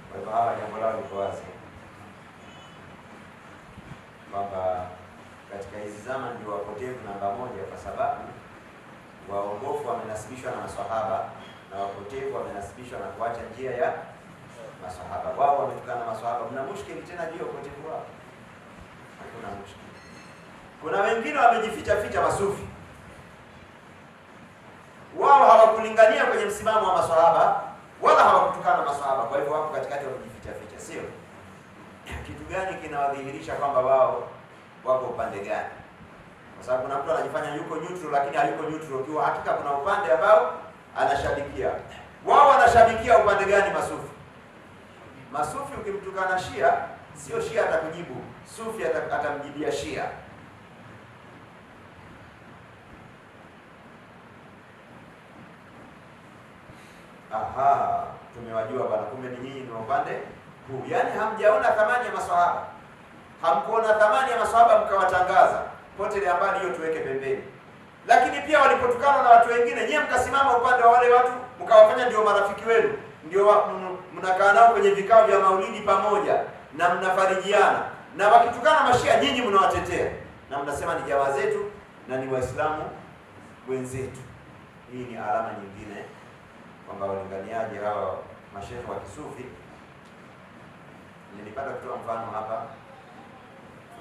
Kwa hivyo hawa jambo lao liko wazi kwamba katika hizi zama ndio wapotevu namba moja, kwa sababu waongofu wamenasibishwa na maswahaba na wapotevu wamenasibishwa na kuacha njia ya maswahaba. Wao wametukana maswahaba, mna mushkili tena juu ya upotevu wao? Hakuna mushkili. Kuna wengine wamejificha masufi, wao hawakulingania kwenye msimamo wa maswahaba wala hawakutukana maswahaba, kwa hivyo wako katikati wamejificha, sio? Kitu gani kinawadhihirisha kwamba wao wako upande gani? Kwa sababu kuna mtu anajifanya yuko neutral, lakini hayuko neutral, kiwa hakika kuna upande ambao anashabikia. Wao wanashabikia upande gani? Masufi ukimtukana Shia, sio Shia atakujibu, Sufi atamjibia Shia. Aha, tumewajua bwana, kumbe ni nyinyi ni upande huu. Yaani hamjaona thamani ya maswahaba, hamkuona thamani ya maswahaba mkawatangaza, pote ile ambali hiyo tuweke pembeni. Lakini pia walipotukana na watu wengine, nyie mkasimama upande wa wale watu, mkawafanya ndio marafiki wenu, ndio mnakaa nao kwenye vikao vya maulidi pamoja na mnafarijiana, na wakitukana mashia nyinyi mnawatetea na mnasema ni jamaa zetu na ni waislamu wenzetu. Hii ni alama nyingine kwamba walinganiaji hawa mashehe wa kisufi. Nilipata kutoa mfano hapa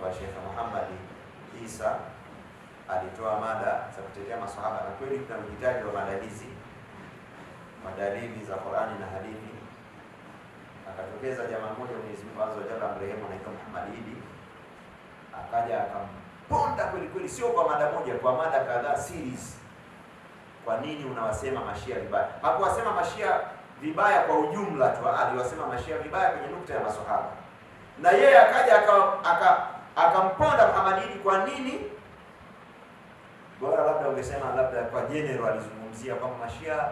wa Sheikh Muhammad Isa, alitoa mada za kutetea maswahaba, na kweli kuna uhitaji wa mada hizi, madalili za Qur'ani na hadithi. Akatokeza jamaa mmoja, Mwenyezi Mungu azza wa jalla amrehemu, anaitwa Muhammad Idi, akaja akamponda kweli, sio kwa mada moja, kwa mada kadhaa, series. Kwa nini unawasema mashia vibaya? Hakuwasema mashia vibaya kwa ujumla tu, aliwasema mashia vibaya kwenye nukta ya maswahaba. Na yeye akaja akamponda Muhammad Idi. Kwa nini? Bora labda ungesema labda kwa general alizungumzia kwamba mashia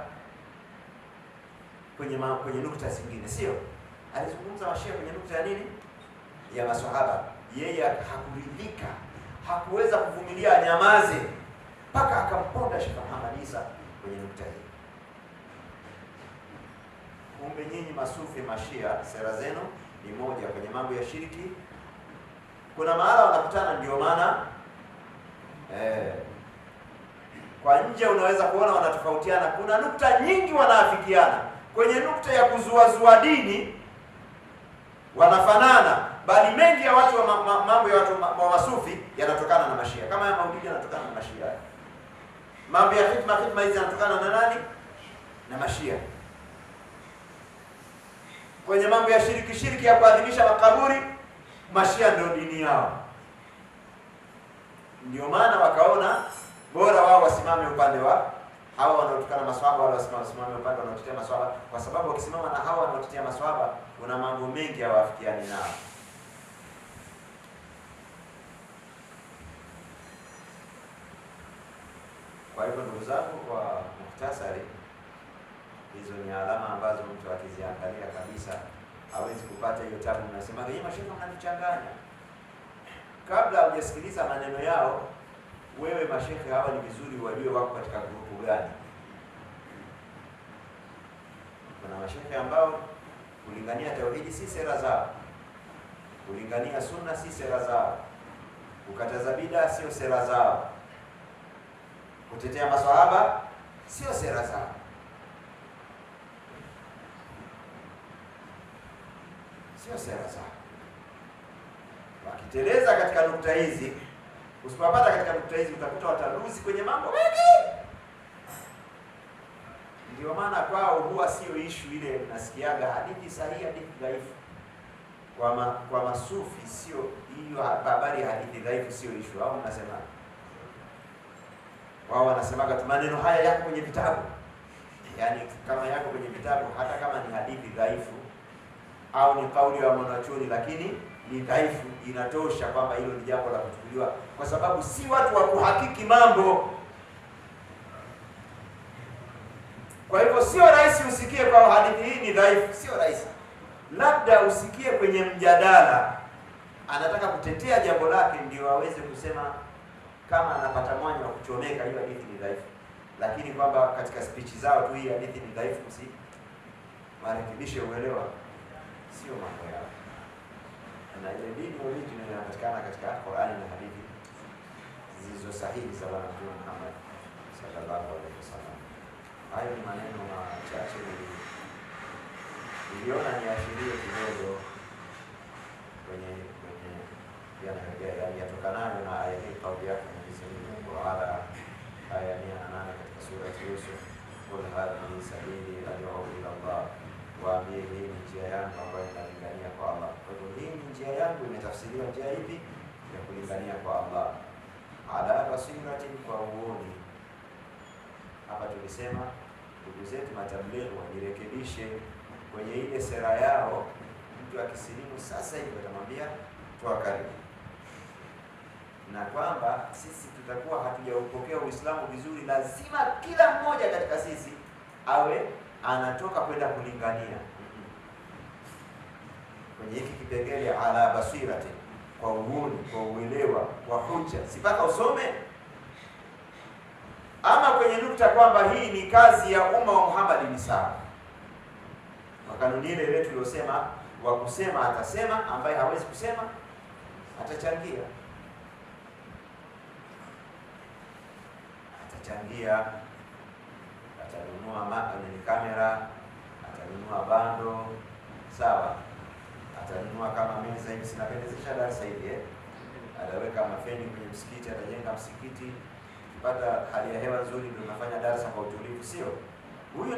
kwenye nukta zingine, sio? Alizungumza mashia kwenye nukta ya nini? Ya maswahaba. Yeye hakuridhika, hakuweza kuvumilia anyamaze, mpaka akamponda Sheikh Muhammad Isa kwenye nukta hii. Kumbe nyinyi masufi mashia, sera zenu ni moja kwenye mambo ya shiriki kuna mahala wanakutana, ndio maana kwa nje unaweza kuona wanatofautiana. Kuna nukta nyingi wanaafikiana, kwenye nukta ya kuzuazua dini wanafanana, bali mengi ya watu wa mambo ya watu wa masufi yanatokana na mashia. Kama ya maulidi yanatokana na mashia, mambo ya khitma hizi yanatokana na nani? Na mashia. Kwenye mambo ya shiriki ya kuadhimisha makaburi, mashia ndio dini yao. Ndio maana wakaona bora wao wasimame upande wa hawa wanaotokana maswahaba, wala wasimame upande wanaotetea maswahaba, kwa sababu wakisimama na hawa wanaotetea maswahaba kuna mambo mengi hawafikiani nao. Kwa hivyo ndugu zangu, kwa muhtasari, hizo ni alama ambazo mtu akiziangalia kabisa hawezi kupata hiyo tabu. Unasema yeye mashehe wananichanganya. Kabla hujasikiliza maneno yao, wewe mashehe hawa ni vizuri wajue wako katika grupu gani. Kuna mashehe ambao kulingania tauhidi si sera zao, kulingania sunna si sera zao, kukataza bid'a sio sera zao, kutetea maswahaba sio sera zao. Sio sera zao. Wakiteleza katika nukta hizi, usipopata katika nukta hizi utakuta wataruzi kwenye mambo mengi. Ndio maana kwao huwa sio issue ile nasikiaga hadithi sahihi, hadithi dhaifu. Kwa masufi sio hiyo habari ya hadithi dhaifu, sio issue. Au mnasema wao wanasemaga tu maneno haya yako kwenye vitabu. Yaani kama yako kwenye vitabu, hata kama ni hadithi dhaifu au ni kauli ya mwanachuoni lakini ni dhaifu, inatosha kwamba hilo ni jambo la kuchukuliwa, kwa sababu si watu wa kuhakiki mambo. Kwa hivyo sio rahisi usikie kwa hadithi hii ni dhaifu, sio rahisi. Labda usikie kwenye mjadala anataka kutetea jambo lake, ndio aweze kusema kama anapata mwanya wa kuchomeka hiyo hadithi ni dhaifu. Lakini kwamba katika speech zao tu hii hadithi ni dhaifu, si marekebisho uelewa, sio mambo yao. Na ile dini original inapatikana katika Qur'ani na hadithi zilizo sahihi za Bwana Mtume Muhammad sallallahu alaihi wasallam. Hayo ni maneno machache niliona niashirie kidogo kwenye yatokanayo na aya hii, kauli yake Mwenyezi Mungu ala aya 108 katika sura ya Yusuf, qul hadhihi sabili ad'u ila Allah, waambie hii ni njia yangu ambayo inalingania kwa Allah. Kwa hivyo hii ni njia yangu imetafsiriwa njia hivi ya kulingania kwa Allah, ala basiratin, kwa uoni. Hapa tulisema ndugu zetu matablighi wajirekebishe kwenye ile sera yao. Mtu akisilimu sasa hivi atamwambia toa karibu, na kwamba sisi tutakuwa hatujaupokea Uislamu vizuri. Lazima kila mmoja katika sisi awe anatoka kwenda kulingania kwenye hiki kipengele ala basirati, kwa uoni, kwa uelewa, kwa hoja, si mpaka usome. Ama kwenye nukta kwamba hii ni kazi ya umma wa Muhammad ni sawa. Kanuni ile ile tuliyosema, wa kusema atasema, ambaye hawezi kusema atachangia. Atanunua kamera, atanunua bando, sawa. Atanunua kama meza hivi, sinapendezesha darasa hivi ataweka mafeni kwenye msikiti, atajenga msikiti, kupata hali ya hewa nzuri, ndio tunafanya darasa kwa utulivu, sio? Huyu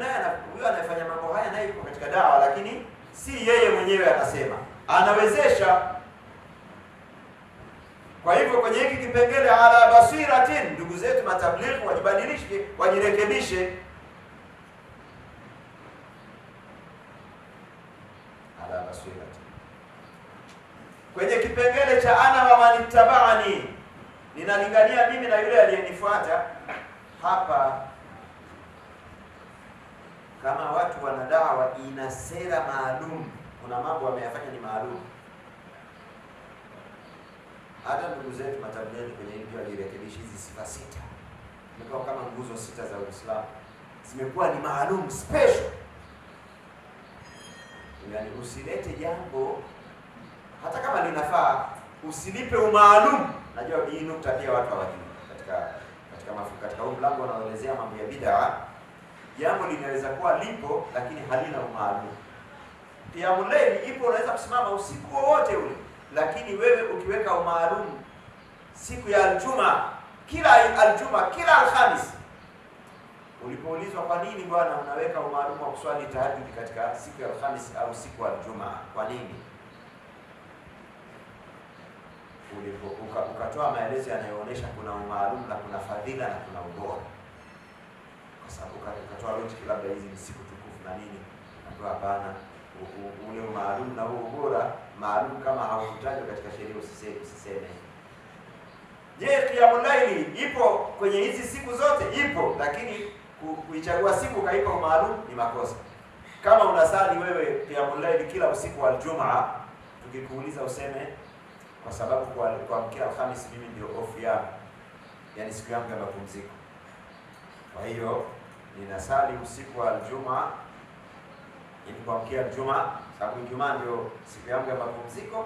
anayefanya mambo haya naye yuko katika dawa, lakini si yeye mwenyewe anasema, anawezesha. Kwa hivyo kwenye hiki kipengele ala basiratin, ndugu zetu matablighi wajibadilishe, wajirekebishe. Ala basiratin. Kwenye kipengele cha ana wa manittaba'ani, ninalingania mimi na yule aliyenifuata. Hapa kama watu wana dawa ina sera maalum, kuna mambo wameyafanya ni maalum. Hata ndugu zetu matablighi kwenye hili wajirekebisha, hizi sifa sita zimekuwa kama nguzo sita za Uislamu, zimekuwa ni maalum, special. Yaani usilete jambo hata kama linafaa, usilipe umaalum. Najua hii nukta pia watu hawajui katika huu mlango unaoelezea mambo ya bid'a. Jambo linaweza kuwa lipo lakini halina umaalum. Qiyamul layl ipo, unaweza kusimama usiku wowote ule, lakini wewe ukiweka umaalum siku ya Aljuma, kila Alhamis. Ulipoulizwa kwa nini bwana unaweka umaalum wa kuswali tahajjud katika siku ya Alhamis au siku ya Aljuma, kwa nini? Ukatoa maelezo yanayoonyesha kuna umaalum na kuna fadhila na kuna ubora, kwa sababu ukatoa logic labda hizi ni siku tukufu na nini. Natoa hapana, ule umaalum na huo ubora maalum kama haukutajwa katika sheria usiseme. Je, qiyamul layl ipo kwenye hizi siku zote? Ipo, lakini kuichagua siku kaipa umaalum ni makosa. Kama unasali wewe qiyamul layl kila usiku wa Ijumaa, tukikuuliza useme kwa sababu kwa mkia Alhamisi mimi ndio off yangu, yani siku yangu ya mapumziko. Kwa hiyo ninasali usiku wa Ijumaa, yani kwa mkia Ijumaa, sababu Ijumaa ndio siku yangu ya mapumziko.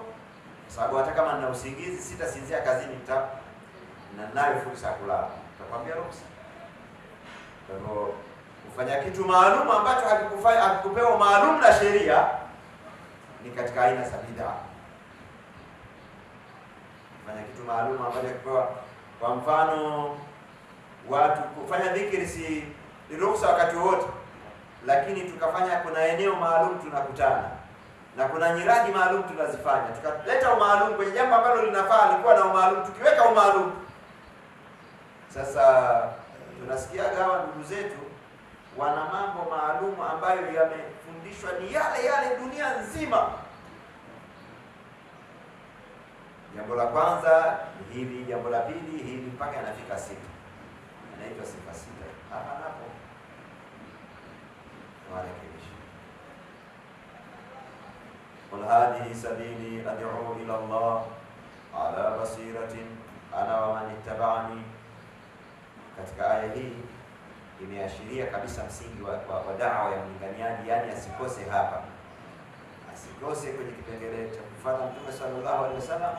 Sababu hata kama nina usingizi sitasinzia kazini, na nayo fursa ya kulala, nitakwambia ruhusa. Kwa hivyo kufanya kitu maalum ambacho hakikupewa maalum na sheria ni katika aina za bid'a. Kufanya kitu maalum ambacho hakikupewa, kwa mfano watu kufanya dhikri si ruhusa wakati wote, lakini tukafanya kuna eneo maalum tunakutana na kuna nyiradi maalum tunazifanya, tukaleta umaalum kwenye jambo ambalo linafaa alikuwa na umaalum, tukiweka umaalum. Sasa tunasikia hawa ndugu zetu wana mambo maalum ambayo yamefundishwa ni yale dunia nzima. Jambo la kwanza ni hili, jambo la pili hili, mpaka yanafika sita. Inaitwa sifa sita. Hapa napo warekebisha. Qul hadhihi sabili ad'u ila Allah ala basiratin ana wa man ittaba'ani. Katika aya hii imeashiria kabisa msingi wa da'wa ya mlinganiaji, yani asikose hapa, asikose kwenye kipengele cha kufuata Mtume sallallahu alaihi wasallam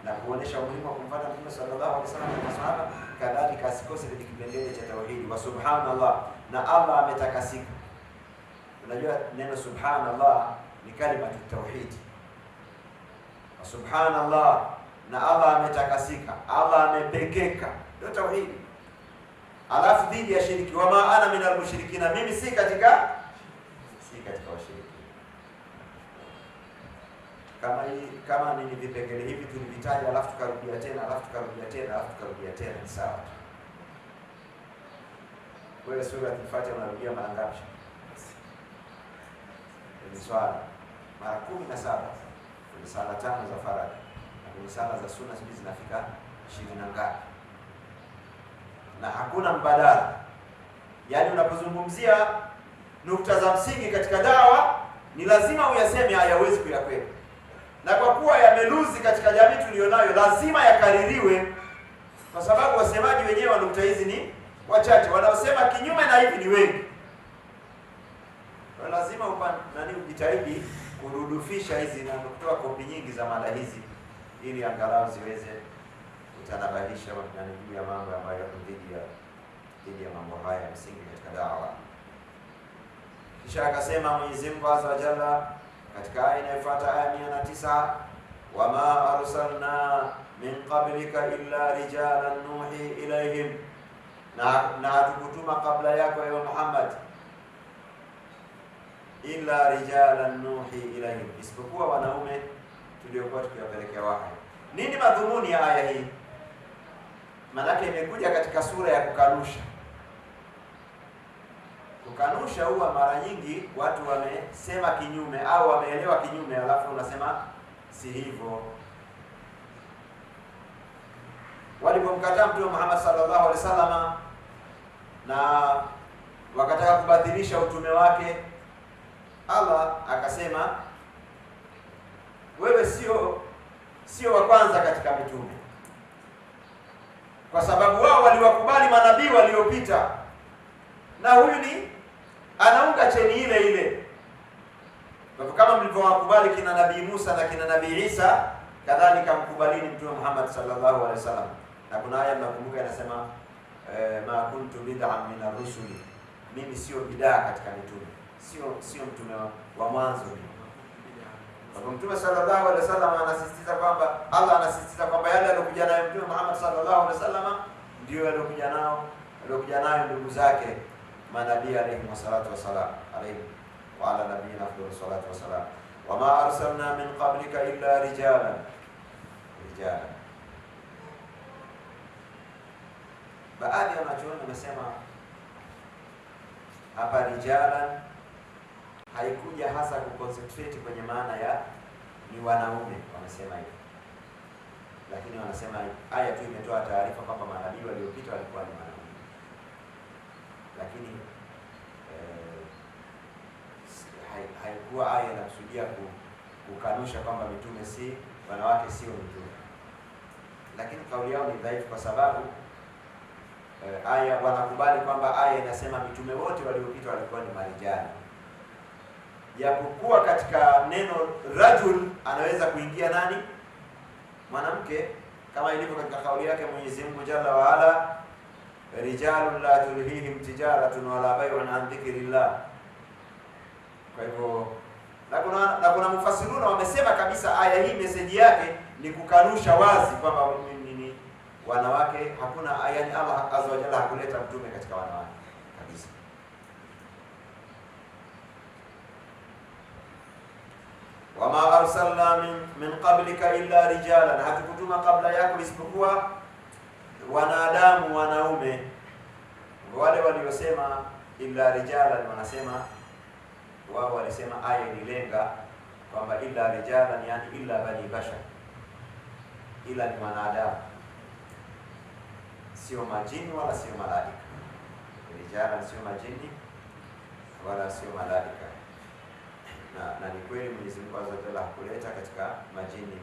na kuonesha umuhimu wa kumfuata Mtume sallallahu alaihi wasallam na maswahaba, kadhalika asikose kwenye kipengele cha tauhidi. Wa subhanallah, na Allah ametakasika. Unajua neno subhanallah ni kalima ya tauhid. Wa subhanallah, na Allah ametakasika, Allah amepekeka, ndio tauhidi. Alafu dhidi ya shiriki, wama ana minal mushrikina, mimi si katika washiriki. Kama ni vipengele hivi tulivitaja, alafu tukarudia tena, ni sawa. Wewe sura Al-Fatiha unarudia mara ngapi? Ni swala mara 17. Ni sala 5 za faradhi, na ni sala za sunna hizi zinafika 20 na ngapi, na hakuna mbadala. Yaani unapozungumzia nukta za msingi katika dawa ni lazima uyaseme, hayawezi kuyakwepa. Na kwa kuwa yameluzi katika jamii tulionayo, lazima yakaririwe, kwa sababu wasemaji wenyewe wa nukta hizi ni wachache, wanaosema kinyume na hivi ni wengi. Kwa lazima ujitahidi kurudufisha hizi na kutoa kopi nyingi za mada hizi, ili angalau ziweze kutanabahisha juu ya mambo ambayo yako dhidi ya mambo haya msingi katika dawa. Kisha akasema Mwenyezi Mungu Azza wa Jalla katika aya inayofuata, aya 109, wama arsalna min qablika illa rijalan nuhi ilayhim, na hatukutuma kabla yako ewe Muhammad illa rijalan nuhi ilayhim, isipokuwa wanaume tuliokuwa tukiwapelekea wahi. Nini madhumuni ya aya hii? Maanake imekuja katika sura ya kukanusha. Kukanusha huwa mara nyingi watu wamesema kinyume au wameelewa kinyume, alafu unasema si hivyo. Walipomkataa Mtume Muhammad sallallahu alaihi wasallam na wakataka kubadilisha utume wake, Allah akasema wewe sio wa kwanza katika mitume, kwa sababu wao waliwakubali manabii waliopita, na huyu ni anaunga cheni ile ile. Kwa kama mlivyowakubali kina Nabii Musa na kina Nabii Isa, kadhalika mkubalini Mtume Muhammad sallallahu alaihi wasallam. Na kuna aya mnakumbuka inasema ma kuntu bid'an min ar-rusuli, mimi sio bidaa katika mitume, sio mtume wa mwanzo. Kwa Mtume sallallahu alaihi wasallam anasisitiza kwamba Allah anasisitiza kwamba yale aliyokuja nayo Mtume Muhammad sallallahu alaihi wasallam ndio aliyokuja nayo ndugu zake manabii alayhi wassalatu wassalam, alayhi wa ala nabiyina afdalus salatu wassalam. Wama arsalna min qablika illa rijalan. Baadhi ya wanachuoni wamesema hapa rijalan haikuja hasa kuconcentrate kwenye maana ya ni wanaume, wamesema hivyo, lakini wanasema aya tu imetoa taarifa kwamba manabii waliopita walikuwa ni wanaume, lakini haikuwa aya inakusudia kukanusha kwamba mitume si wanawake, sio mitume. Lakini kauli yao ni dhaifu kwa sababu aya wanakubali kwamba aya inasema mitume wote waliopita walikuwa ni marijali, japokuwa katika neno rajul anaweza kuingia nani? Mwanamke, kama ilivyo katika kauli yake Mwenyezi Mungu Jalla wa Ala, rijalun la tulhihim tijaratun wala bay'un an dhikrillah. Kwa hivyo na kuna mufassiruna wamesema kabisa aya hii message yake ni kukanusha wazi kwamba ni wanawake, hakuna, yani Allah azza wa jalla hakuleta mtume katika wanawake kabisa. Wama arsalna min qablika illa rijalan, hatukutuma kabla yako isipokuwa wanadamu, wanaume. Wale waliosema illa rijalan wanasema wao walisema aya ililenga kwamba illa rijalan, yani illa bani bashar, ila ni wanadamu, sio majini wala sio malaika. Rijalan sio majini wala sio malaika. Na ni kweli Mwenyezi Mungu azza wa jalla hakuleta katika majini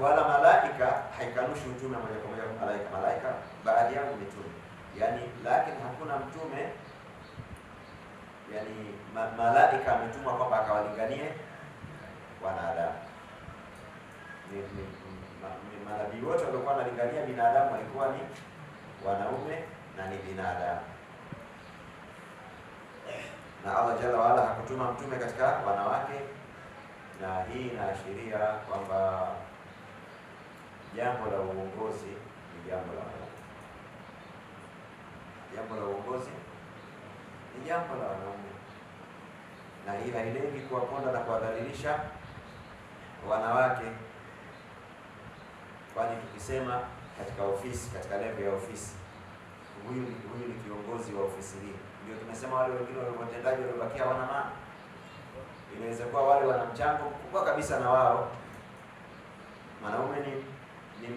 wala malaika. Haikanushi utume moja kwa moja kwa malaika. Malaika baadhi yao mitume, yani, lakini hakuna mtume yani malaika ametumwa kwamba akawalinganie wanadamu. Manabii wote walikuwa wanalingania binadamu walikuwa ni wanaume na ni binadamu, na Allah Jalla wa Ala hakutuma mtume katika wanawake. Na hii inaashiria kwamba jambo la uongozi ni jambo la wanaume. Jambo la uongozi ni jambo la wanaume, na hii hailengi kuwaponda na kuwadhalilisha wanawake, kwani tukisema katika ofisi, katika level ya ofisi, huyu ni kiongozi wa ofisi hii, ndio tumesema wale wengine wale watendaji waliobakia wana maana. Inaweza kuwa wale wana mchango mkubwa kabisa na wao. Mwanaume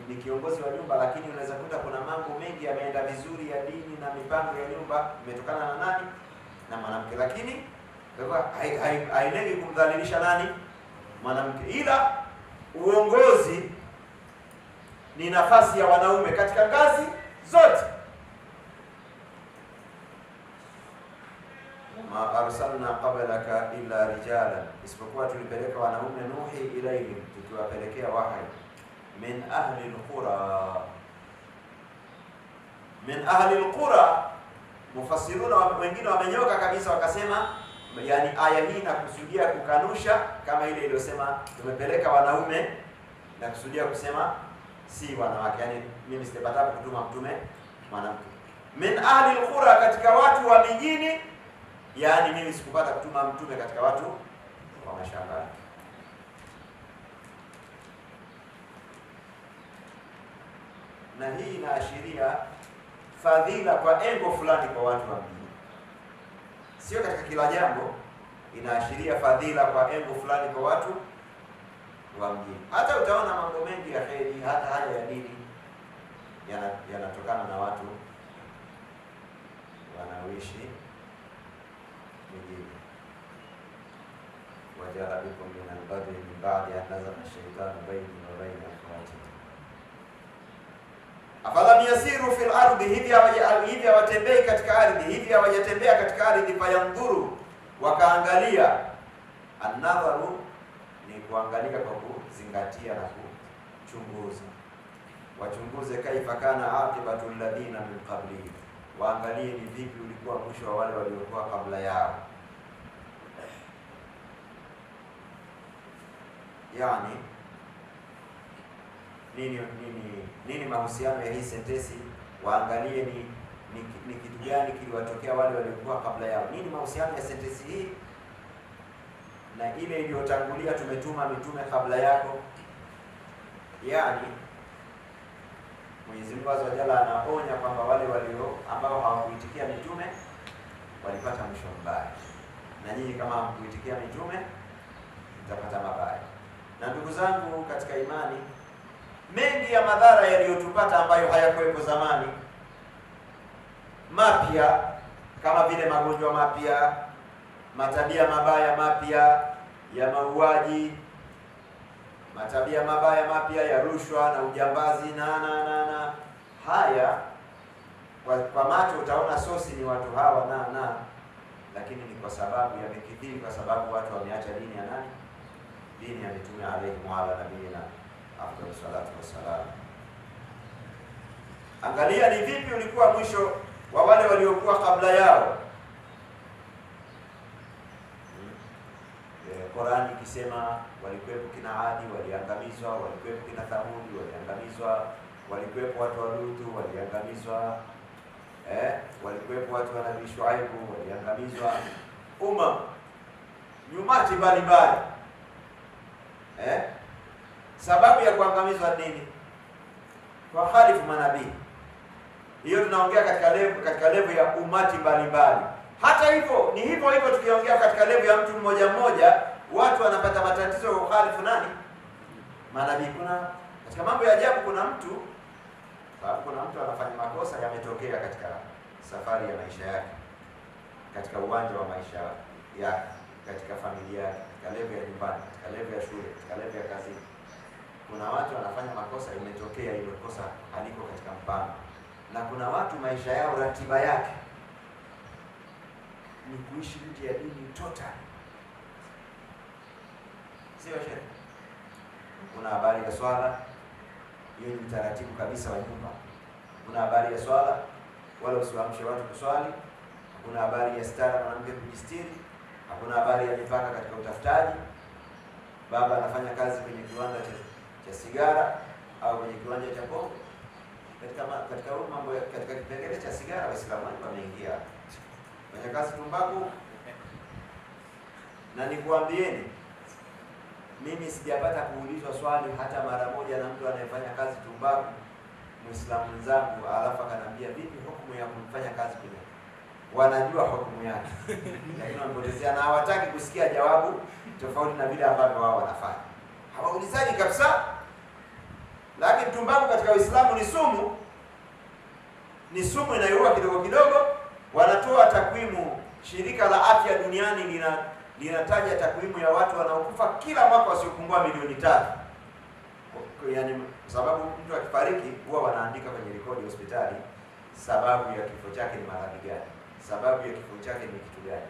ni kiongozi wa nyumba, lakini unaweza kuta kuna mambo mengi yameenda vizuri ya dini na mipango ya nyumba imetokana na nani? Na mwanamke. Lakini hailengi kumdhalilisha nani? Mwanamke. Ila uongozi ni nafasi ya wanaume katika ngazi zote. Ma arsalna qablaka illa rijala, isipokuwa tulipeleka wanaume nuhi ilaihim, tukiwapelekea wahi min ahli alqura. Min ahli alqura, mufassiruna wengine wamenyoka kabisa wakasema, yani aya hii inakusudia kukanusha kama ile iliyosema tumepeleka wanaume, na kusudia kusema si wanawake, yani mimi sitapata kutuma mtume mwanamke. Min ahli alqura, katika watu wa mijini, yani mimi sikupata kutuma mtume katika watu wa mashambani. Na hii inaashiria fadhila kwa engo fulani kwa watu wa mjini, sio katika kila jambo. Inaashiria fadhila kwa engo fulani kwa watu wa mjini. Hata utaona mambo mengi ya kheri, hata haya ya dini yanatokana na watu wanaoishi mjini. Wajala bikum min al-badri min ba'di an nazagha ash-shaytanu bayni wa bayna akhawatikum afalam yasiru fil ardi, hivi hawatembei katika ardhi, hivi hawajatembea katika ardhi, fayandhuru, wakaangalia. An-nadharu ni kuangalia kwa kuzingatia na kuchunguza. Wachunguze kaifa kana aqibatu alladhina min qablihim, waangalie ni vipi ulikuwa mwisho wa wale waliokuwa kabla yao. Yani nini mahusiano ya hii sentensi? Waangalie ni kitu gani kiliwatokea wale waliokuwa kabla yao. Nini mahusiano ya sentensi hii na ile iliyotangulia, tumetuma mitume kabla yako? Yani Mwenyezi Mungu Azza wa Jalla anaonya kwamba wale ambao hawakuitikia mitume walipata mwisho mbaya, na nyinyi kama hamkuitikia mitume mtapata mabaya. Na ndugu zangu katika imani, mengi ya madhara yaliyotupata ambayo hayakuwepo zamani, mapya kama vile magonjwa mapya, matabia mabaya mapya ya mauaji, matabia mabaya mapya ya rushwa na ujambazi na haya kwa macho utaona sosi ni watu hawa lakini ni kwa sababu yamekithiri, kwa sababu watu wameacha dini ya nani? Dini ya mitume alayhi wa ala nabiyina afdalus salatu wassalam. Angalia ni vipi ulikuwa mwisho wa wale waliokuwa kabla yao. Qur'ani ikisema walikuwepo kina Adi waliangamizwa, walikuwepo kina Thamudi waliangamizwa, walikuwepo watu wa Lutu waliangamizwa, walikuwepo watu wa Nabii Shuaibu waliangamizwa, nyumati mbalimbali. Sababu ya kuangamizwa nini? Kwa khalifu manabii. Hiyo tunaongea katika level ya umati mbalimbali. Hata hivyo ni hivyo tukiongea katika level ya mtu mmoja mmoja, watu wanapata matatizo ya ukhalifu nani? Manabii. Kuna katika mambo ya ajabu, kuna mtu anafanya makosa yametokea katika safari ya maisha yake, katika uwanja wa maisha yake, katika familia yake, katika level ya nyumbani, katika level ya shule, katika level ya kazini. Kuna watu wanafanya makosa, imetokea ile kosa haliko katika mpango. Na kuna watu maisha yao, ratiba yake ni kuishi nje ya dini total. Sio shehe. Kuna habari ya swala, hiyo ni utaratibu kabisa wa nyumba. Kuna habari ya swala, wala usiwaamshe watu kuswali. Kuna habari ya stara, mwanamke kujistiri. Hakuna habari ya mipaka katika utafutaji. Baba anafanya kazi kwenye kiwanda cha sigara au kwenye kiwanja cha pombe. Katika mambo katika kipengele cha sigara, Waislamu wengi wameingia kwenye kazi tumbaku. Na nikuambieni, mimi sijapata kuulizwa swali hata mara moja na mtu anayefanya kazi tumbaku, Muislamu mwenzangu, alafu akanambia vipi hukumu ya kumfanya kazi kwenye. Wanajua hukumu yake lakini wanapotezea na hawataki kusikia jawabu tofauti na vile ambavyo wao wanafanya. Hawaulizaji kabisa. Lakini tumbaku katika Uislamu ni sumu inayoua kidogo kidogo. Wanatoa takwimu, shirika la afya duniani linataja takwimu ya watu wanaokufa kila mwaka wasiopungua milioni 3. Yaani sababu mtu akifariki huwa wanaandika kwenye rekodi ya hospitali sababu ya kifo chake ni maradhi gani, sababu ya kifo chake ni kitu gani.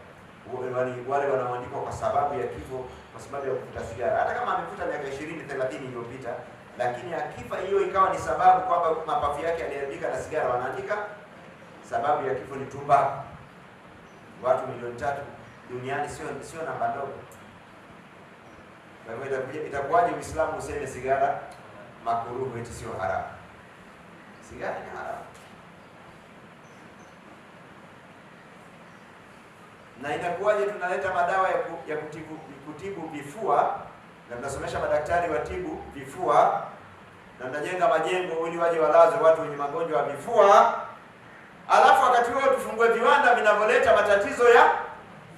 Wale wanaoandikwa kwa sababu ya kifo kwa sababu ya kuvuta sigara, hata kama amevuta miaka 20-30 iliyopita, lakini akifa hiyo ikawa ni sababu kwamba mapafu yake yaliharibika na sigara, wanaandika sababu ya kifo ni tumbaku. Watu milioni 3 duniani sio namba ndogo. Kwa hivyo itakuwaje Uislamu useme sigara makuruhu eti sio haramu? Sigara ni haramu. Na inakuwaje tunaleta madawa ya kutibu vifua na tunasomesha madaktari watibu vifua na tunajenga majengo ili waje walaze watu wenye magonjwa ya vifua, alafu wakati huo tufungue viwanda vinavyoleta matatizo ya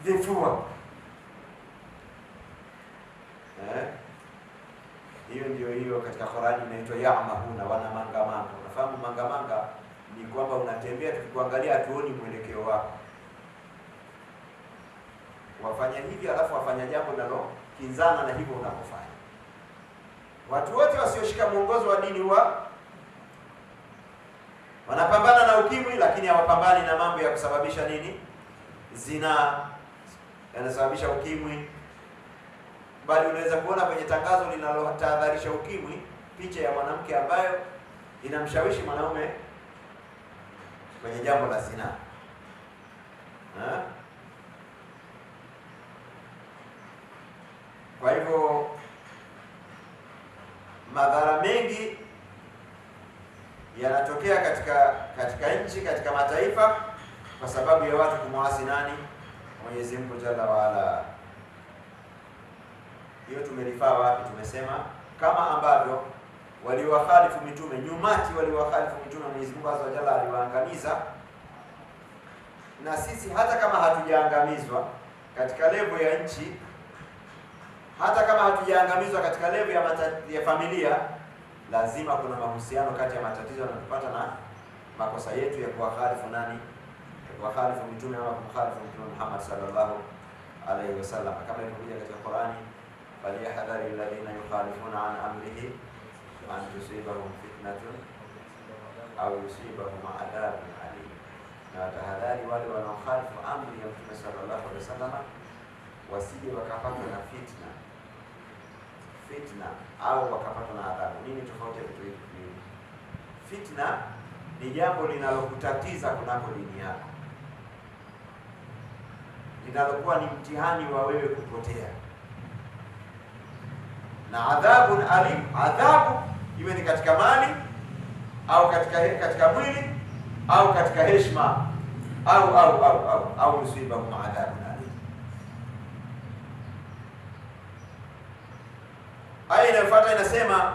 vifua? Hiyo katika Qur'ani inaitwa ya'mahuna, wana mangamanga. Unafahamu mangamanga ni kwamba unatembea, tukikuangalia hatuoni mwelekeo wako. Wafanya hivi alafu wafanya jambo nalo kinzana na hivyo unapofanya. Watu wote wasioshika mwongozo wa dini wanapambana na ukimwi, lakini hawapambani na mambo ya kusababisha nini? Zina yanasababisha ukimwi. bali unaweza kuona kwenye tangazo linalotahadharisha ukimwi picha ya mwanamke ambayo inamshawishi mwanaume kwenye jambo la zina. Kwa hivyo madhara mengi yanatokea katika nchi, katika mataifa kwa sababu ya watu kumwasi nani? Mwenyezi Mungu Jalla waala. Hiyo tumelifaa wapi? Tumesema kama ambavyo waliwakhalifu mitume, nyumati waliwakhalifu mitume, Mwenyezi Mungu Azza wa Jalla aliwaangamiza, na sisi hata kama hatujaangamizwa katika level ya nchi, hata kama hatujaangamizwa katika level ya familia, lazima kuna mahusiano kati ya matatizo yanayotupata na makosa yetu ya kuwakhalifu nani? Ya kuwakhalifu mitume ama kumkhalifu Mtume Muhammad sallallahu alaihi wasallam, kama ilivyokuja katika Qur'ani, falyahdhari alladhina yukhalifuna an amrihi an tusibahum fitnatun au yusibahum adhabun alim. Na tahadhari wale wanaokhalifu amri ya Mtume sallallahu alaihi wasallam wasije wakapatwa na fitna au wakapatwa na adhabu. Nini tofauti ya vitu hivi? Fitna ni jambo linalokutatiza kunako dini yako, linalokuwa ni mtihani wa wewe kupotea, na adhabun alim, adhabu iwe ni katika mali au katika mwili au katika heshima au yusibahum adhabun alim. Aya inayofuata inasema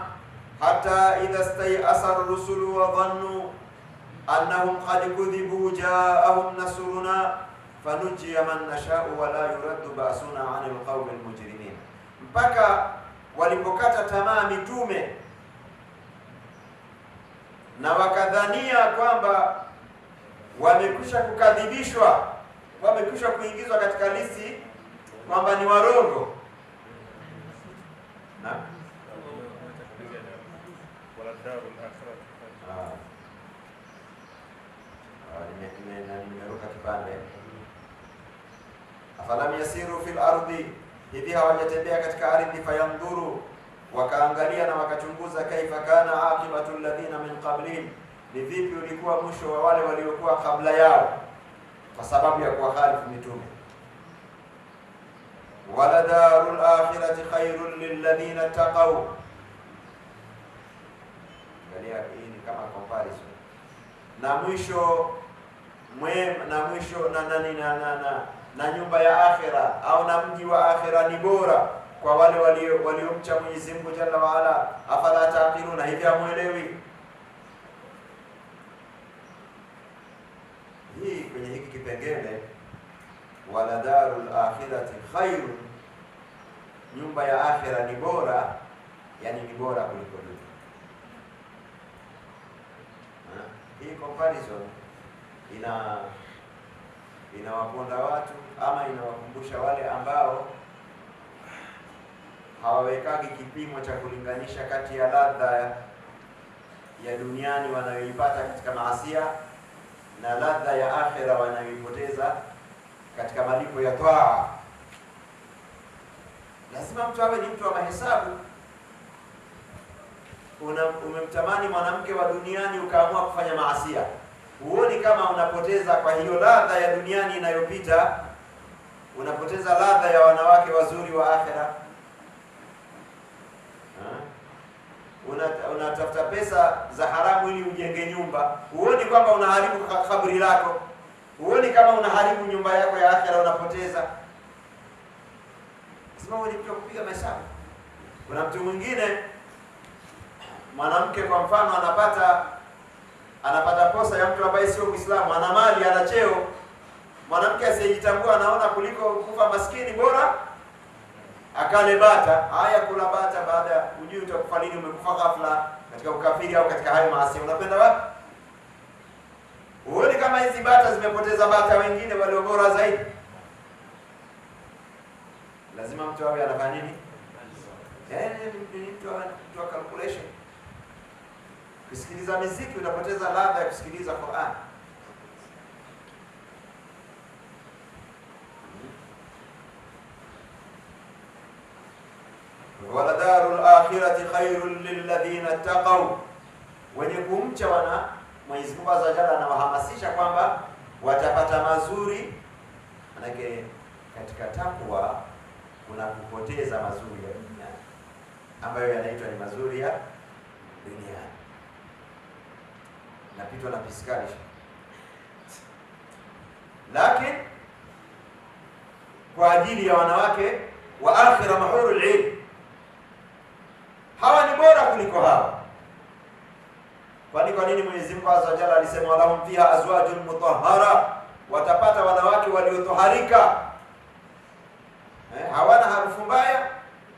hata idha stay'asa ar-rusulu wa dhannu annahum qad kudhibu ja'ahum nasruna fanujjiya man nasha'u wa la yuraddu ba'suna 'anil qawmil mujrimin, mpaka walipokata tamaa mitume na wakadhania kwamba wamekwisha kukadhibishwa, wamekwisha kuingizwa katika listi kwamba ni warongo. Na nimeruka kipande. Afalam yasiru fil ardi, hivi hawajatembea katika ardhi, fayandhuru, wakaangalia na wakachunguza, kaifa kana aqibatu alladhina min qablihim, ni vipi ulikuwa mwisho wa wale waliokuwa kabla yao, kwa sababu ya kuwakhalifu mitume. Wala darul akhirati khairul lilladhina taqaw, angalia hii ni kama comparison, na mwisho mwema, na mwisho na nyumba ya akhira au na mji wa akhira ni bora kwa wale waliomcha Mwenyezi Mungu Jalla wa Ala. Afala taqiluna, hivi hamuelewi? Hii kwenye hiki kipengele, wala darul akhirati khairun, nyumba ya akhira ni bora, yani ni bora kuliko dunia. Hii comparison inawaponda watu ama inawakumbusha wale ambao hawawekagi kipimo cha kulinganisha kati ya ladha ya duniani wanayoipata katika maasia na ladha ya akhira wanayoipoteza katika malipo ya toaa. Lazima mtu awe ni mtu wa mahesabu. Umemtamani mwanamke wa duniani ukaamua kufanya maasia, huoni kama unapoteza kwa hiyo ladha ya duniani inayopita, unapoteza ladha ya wanawake wazuri wa akhira? Unatafuta pesa za haramu ili ujenge nyumba, huoni kwamba unaharibu kaburi lako? Huoni kama unaharibu nyumba yako ya akhira, unapoteza? Sema wewe ni mtu kupiga mahesabu. Kuna mtu mwingine, mwanamke kwa mfano, anapata posa ya mtu ambaye sio Muislamu, ana mali, ana cheo. Mwanamke asiyejitambua anaona kuliko kufa maskini bora akale bata. Haya, kula bata baada hujui utakufa lini, umekufa ghafla katika ukafiri au katika hayo maasi, unapenda wapi? Huoni kama hizi bata zimepoteza bata wengine walio bora zaidi? Lazima mtu awe anafanya nini? Mtu wa calculation. Kusikiliza muziki unapoteza ladha ya kusikiliza Qur'an. akhirati khairul lilladhina taqaw, wenye kumcha wana Mwenyezi Mungu Azza wa Jalla anawahamasisha kwamba watapata mazuri. Manake katika takwa kuna kupoteza mazuri ya dunia ambayo yanaitwa ni mazuri ya duniani. Napitwa na piskali. Lakini kwa ajili ya wanawake wa akhira mahurul ain, hawa ni bora kuliko hawa. Kwani kwa nini Mwenyezi Mungu Azza wa Jalla alisema walahum fiha azwajun mutahhara, watapata wanawake waliotoharika, hawana harufu mbaya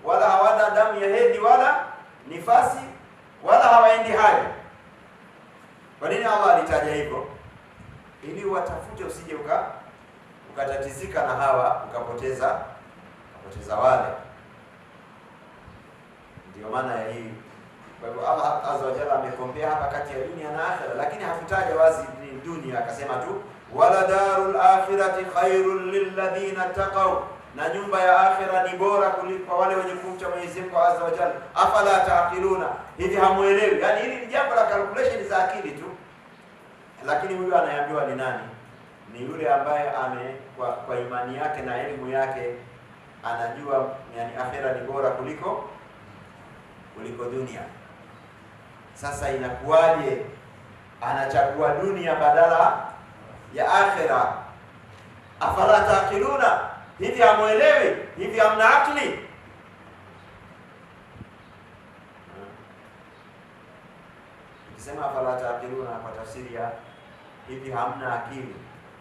wala hawana damu ya hedhi wala nifasi wala hawaendi haja. Kwa nini Allah alitaja hivyo? Ili watafute, usije ukatatizika na hawa ukapoteza wale. Ndio maana ya hii. Kwa hivyo Allah Azza wa Jalla amekombea hapa kati ya dunia na akhira, lakini hakutaja wazi ni dunia, akasema tu wala darul akhirati khairul lilladhina taqaw, na nyumba ya akhira ni bora kuliko wale wenye kumcha Mwenyezi Mungu Azza wa Jalla. Afala taqiluna, hivi hamuelewi? Yani hili ni jambo la calculation za akili tu. Lakini huyu anayeambiwa ni nani? Ni yule ambaye kwa imani yake na elimu yake anajua yani akhira ni bora kuliko dunia. Sasa inakuwaje anachagua dunia badala ya akhira? Afala taqiluna, hivi hamuelewi? Hivi hamna akili? Ukisema afala taqiluna kwa tafsiri ya hivi hamna akili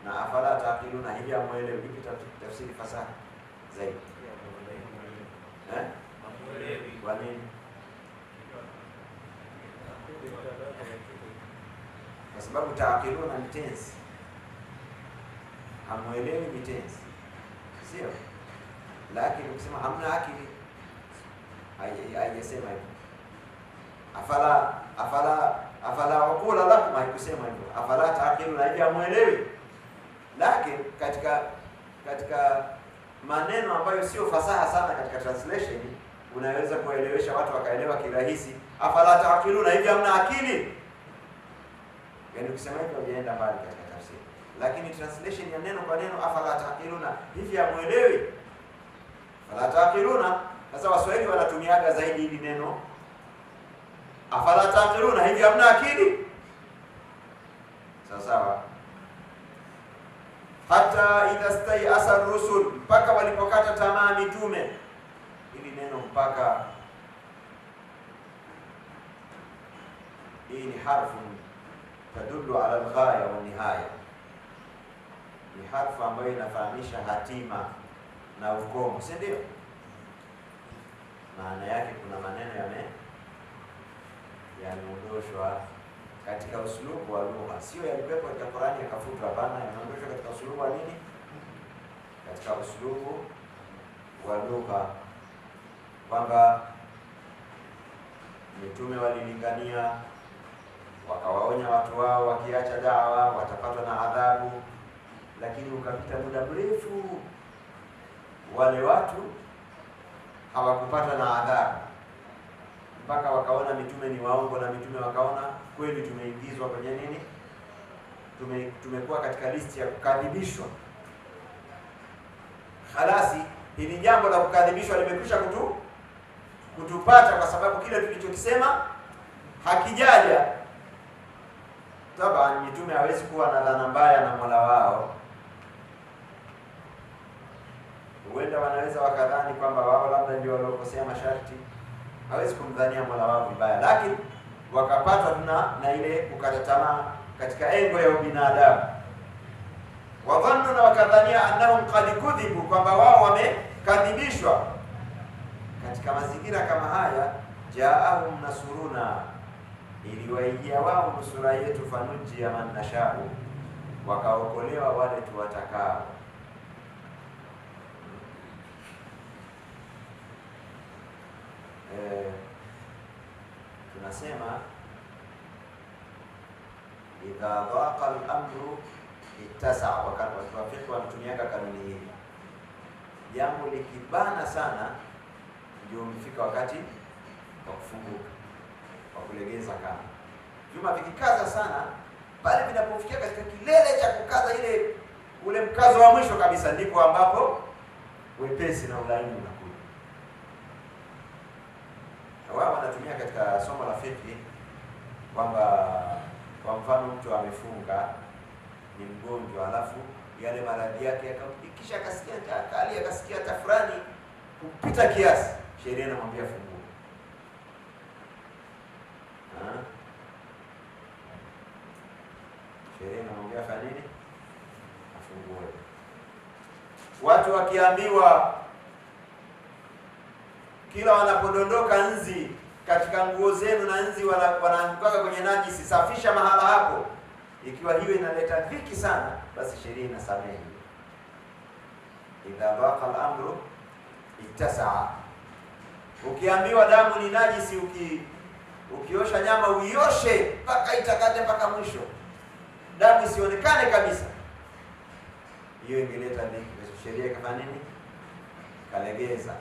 na afala taqiluna hivi hamuelewi, hivi tafsiri fasaha zaidi. Kwa nini? Kwa sababu taqiluna ni tense, hamuelewi ni tense, sio? Lakini ukisema hamna akili haijasema hivyo. Afala uqula lakum, haikusema hivyo. Afala taqiluna, hivi hamuelewi. Lakini katika maneno ambayo sio fasaha sana katika translation, unaweza kuelewesha watu wakaelewa kirahisi. Afala taqiluna, hivi hamna akili. Yaani ukisema hivyo hujaenda mbali katika tafsiri. Lakini translation ya neno kwa neno afala taqiluna, hivi hamuelewi. Afala taqiluna, sasa Waswahili wanatumiaga zaidi hili neno afala taqiluna, hivi hamna akili. Sawa. Hata idha stayasa ar-rusul, mpaka walipokata tamaa mitume. Hili neno mpaka, hii ni harfu tadullu ala al-ghaya wa nihaya, ni harfu ambayo inafahamisha hatima na ukomo, si ndio? Maana yake kuna maneno yameondoshwa katika uslubu wa lugha, sio yalikuwepo katika Qur'ani yakafutwa. Hapana, yameondoshwa katika uslubu wa nini? Katika uslubu wa lugha, kwamba mitume walilingania, wakawaonya watu wao wakiacha dawa watapatwa na adhabu, lakini ukapita muda mrefu wale watu hawakupata na adhabu, mpaka wakaona mitume ni waongo, na mitume wakaona kweli tumeingizwa kwenye nini, tumekuwa katika listi ya kukadhibishwa. Halasi hili jambo la kukadhibishwa limekwisha kutupata, kwa sababu kile tulichokisema hakijaja. Tabani mitume hawezi kuwa na dhana mbaya na Mola wao. Huenda wanaweza wakadhani kwamba wao labda ndio waliokosea masharti, hawezi kumdhania Mola wao vibaya, lakini wakapatwa na ile kukata tamaa katika engo ya ubinadamu. Wadhannu, na wakadhania annahum qad kudhibu, kwamba wao wamekadhibishwa. Katika mazingira kama haya, jaahum nasuruna, iliwaijia wao nusura yetu, fanuji ya man nashau, wakaokolewa wale tuwatakao. Tunasema idha dhaqa al-amru ittasa, wakati watu wanatumiaka kanuni hii, jambo likibana sana ndio umefika wakati kufunguka kwa kulegeza kamba. Vyuma vikikaza sana, pale vinapofikia katika kilele cha kukaza ule mkazo wa mwisho kabisa, ndipo ambapo wepesi na ulaini unakuja. Wao wanatumia katika somo la fiqh kwamba kwa mfano mtu amefunga, ni mgonjwa, alafu yale maradhi yake yakisha akasikia kali, akasikia tafurani kupita kiasi, sheria inamwambia fungua. Sheria inamwambia fanya nini? Afungue. Watu wakiambiwa kila wanapodondoka nzi katika nguo zenu na nzi wanaanguka kwenye najisi, safisha mahala hapo. Ikiwa hiyo inaleta dhiki sana, basi sheria inasamehe. Idha baqa al-amru ittasa'a. Ukiambiwa damu ni najisi, ukiosha nyama uioshe mpaka itakate mpaka mwisho, damu isionekane kabisa, hiyo ingeleta dhiki. Sheria ikafanya nini? Kalegeza.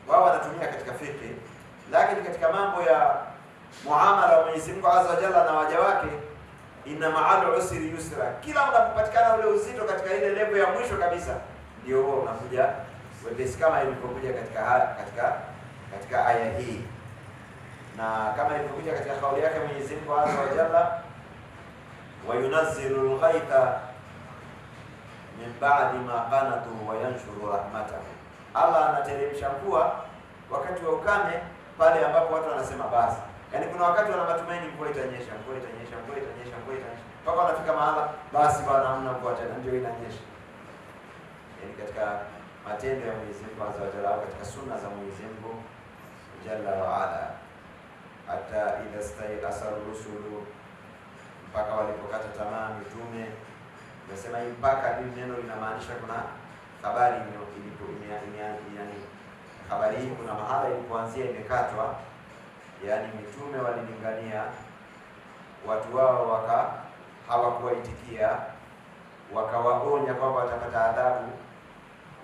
Wao wanatumia katika fiqh, lakini katika mambo ya muamala wa Mwenyezi Mungu Azza wa Jalla na waja wake, inna ma'al usri yusra. Kila unapopatikana ule uzito katika ile level ya mwisho kabisa, ndio huo unakuja wepesi, kama ilivyokuja katika aya hii, na kama ilivyokuja katika kauli yake Mwenyezi Mungu Azza wa Jalla, wa yunazzilu al-ghaitha min ba'di ma qanatu wa yanshuru rahmatahu. Allah anateremsha mvua wakati wa ukame, pale ambapo watu wanasema basi. Yaani kuna wakati wana matumaini mvua itanyesha, mpaka wanafika mahala basi bwana hamna mvua tena, ndio inanyesha. Yaani katika matendo ya Mwenyezi Mungu Azza wa Jalla, katika sunna za Mwenyezi Mungu Jalla wa Ala, hata idha stay'asa rusulu, mpaka walipokata tamaa mitume. Nasema hii mpaka hili neno linamaanisha kuna habari habari hii kuna mahala ilipoanzia imekatwa, yaani mitume walilingania, watu wao hawakuwaitikia, wakawaonya kwamba watapata adhabu.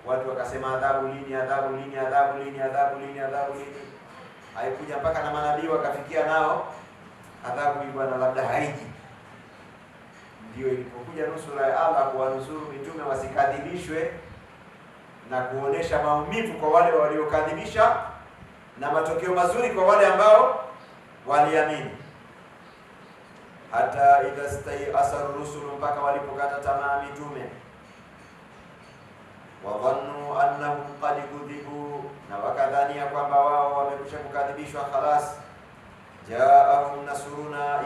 Watu wakasema adhabu lini, adhabu lini, adhabu lini, adhabu lini, adhabu lini. Haikuja mpaka na manabii wakafikia nao adhabu hii bwana labda haiji. Ndio ilipokuja nusura ya Allah kuwanusuru mitume wasikadhibishwe na kuonesha maumivu kwa wale waliokadhibisha na matokeo mazuri kwa wale ambao waliamini. Hata idha stay'asa rusulu, mpaka walipokata tamaa mitume. Wa dhannu annahum qad kudhibu, na wakadhania kwamba wao wamekwisha kukadhibishwa khalas. Jaahum nasruna,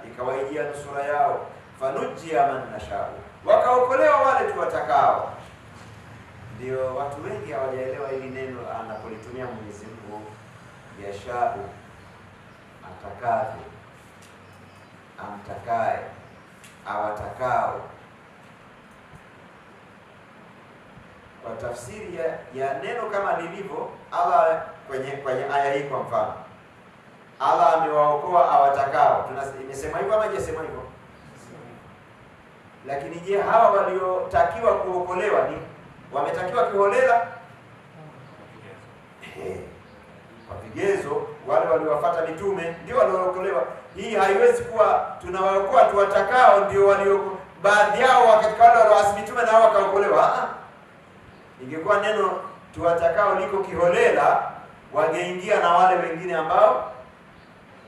ikawaijia nusura yao. Fanujia man nashau, wakaokolewa wale tuwatakao. Ndio watu wengi hawajaelewa hili neno anapolitumia Mwenyezi Mungu, yashau, atakavyo, amtakaye, awatakao. Kwa tafsiri ya neno kama lilivyo, Allah kwenye aya hii kwa mfano, Allah amewaokoa awatakao. Imesema hivyo ama hajasema hivyo? Lakini je, hawa waliotakiwa kuokolewa ni wametakiwa kiholela? Kwa vigezo, wale waliowafuata mitume ndio waliookolewa. Hii haiwezi kuwa tunawaokoa tuwatakao ndio walio, baadhi yao katika wale walioasi mitume na wakaokolewa. Ingekuwa neno tuwatakao liko kiholela, wangeingia na wale wengine ambao,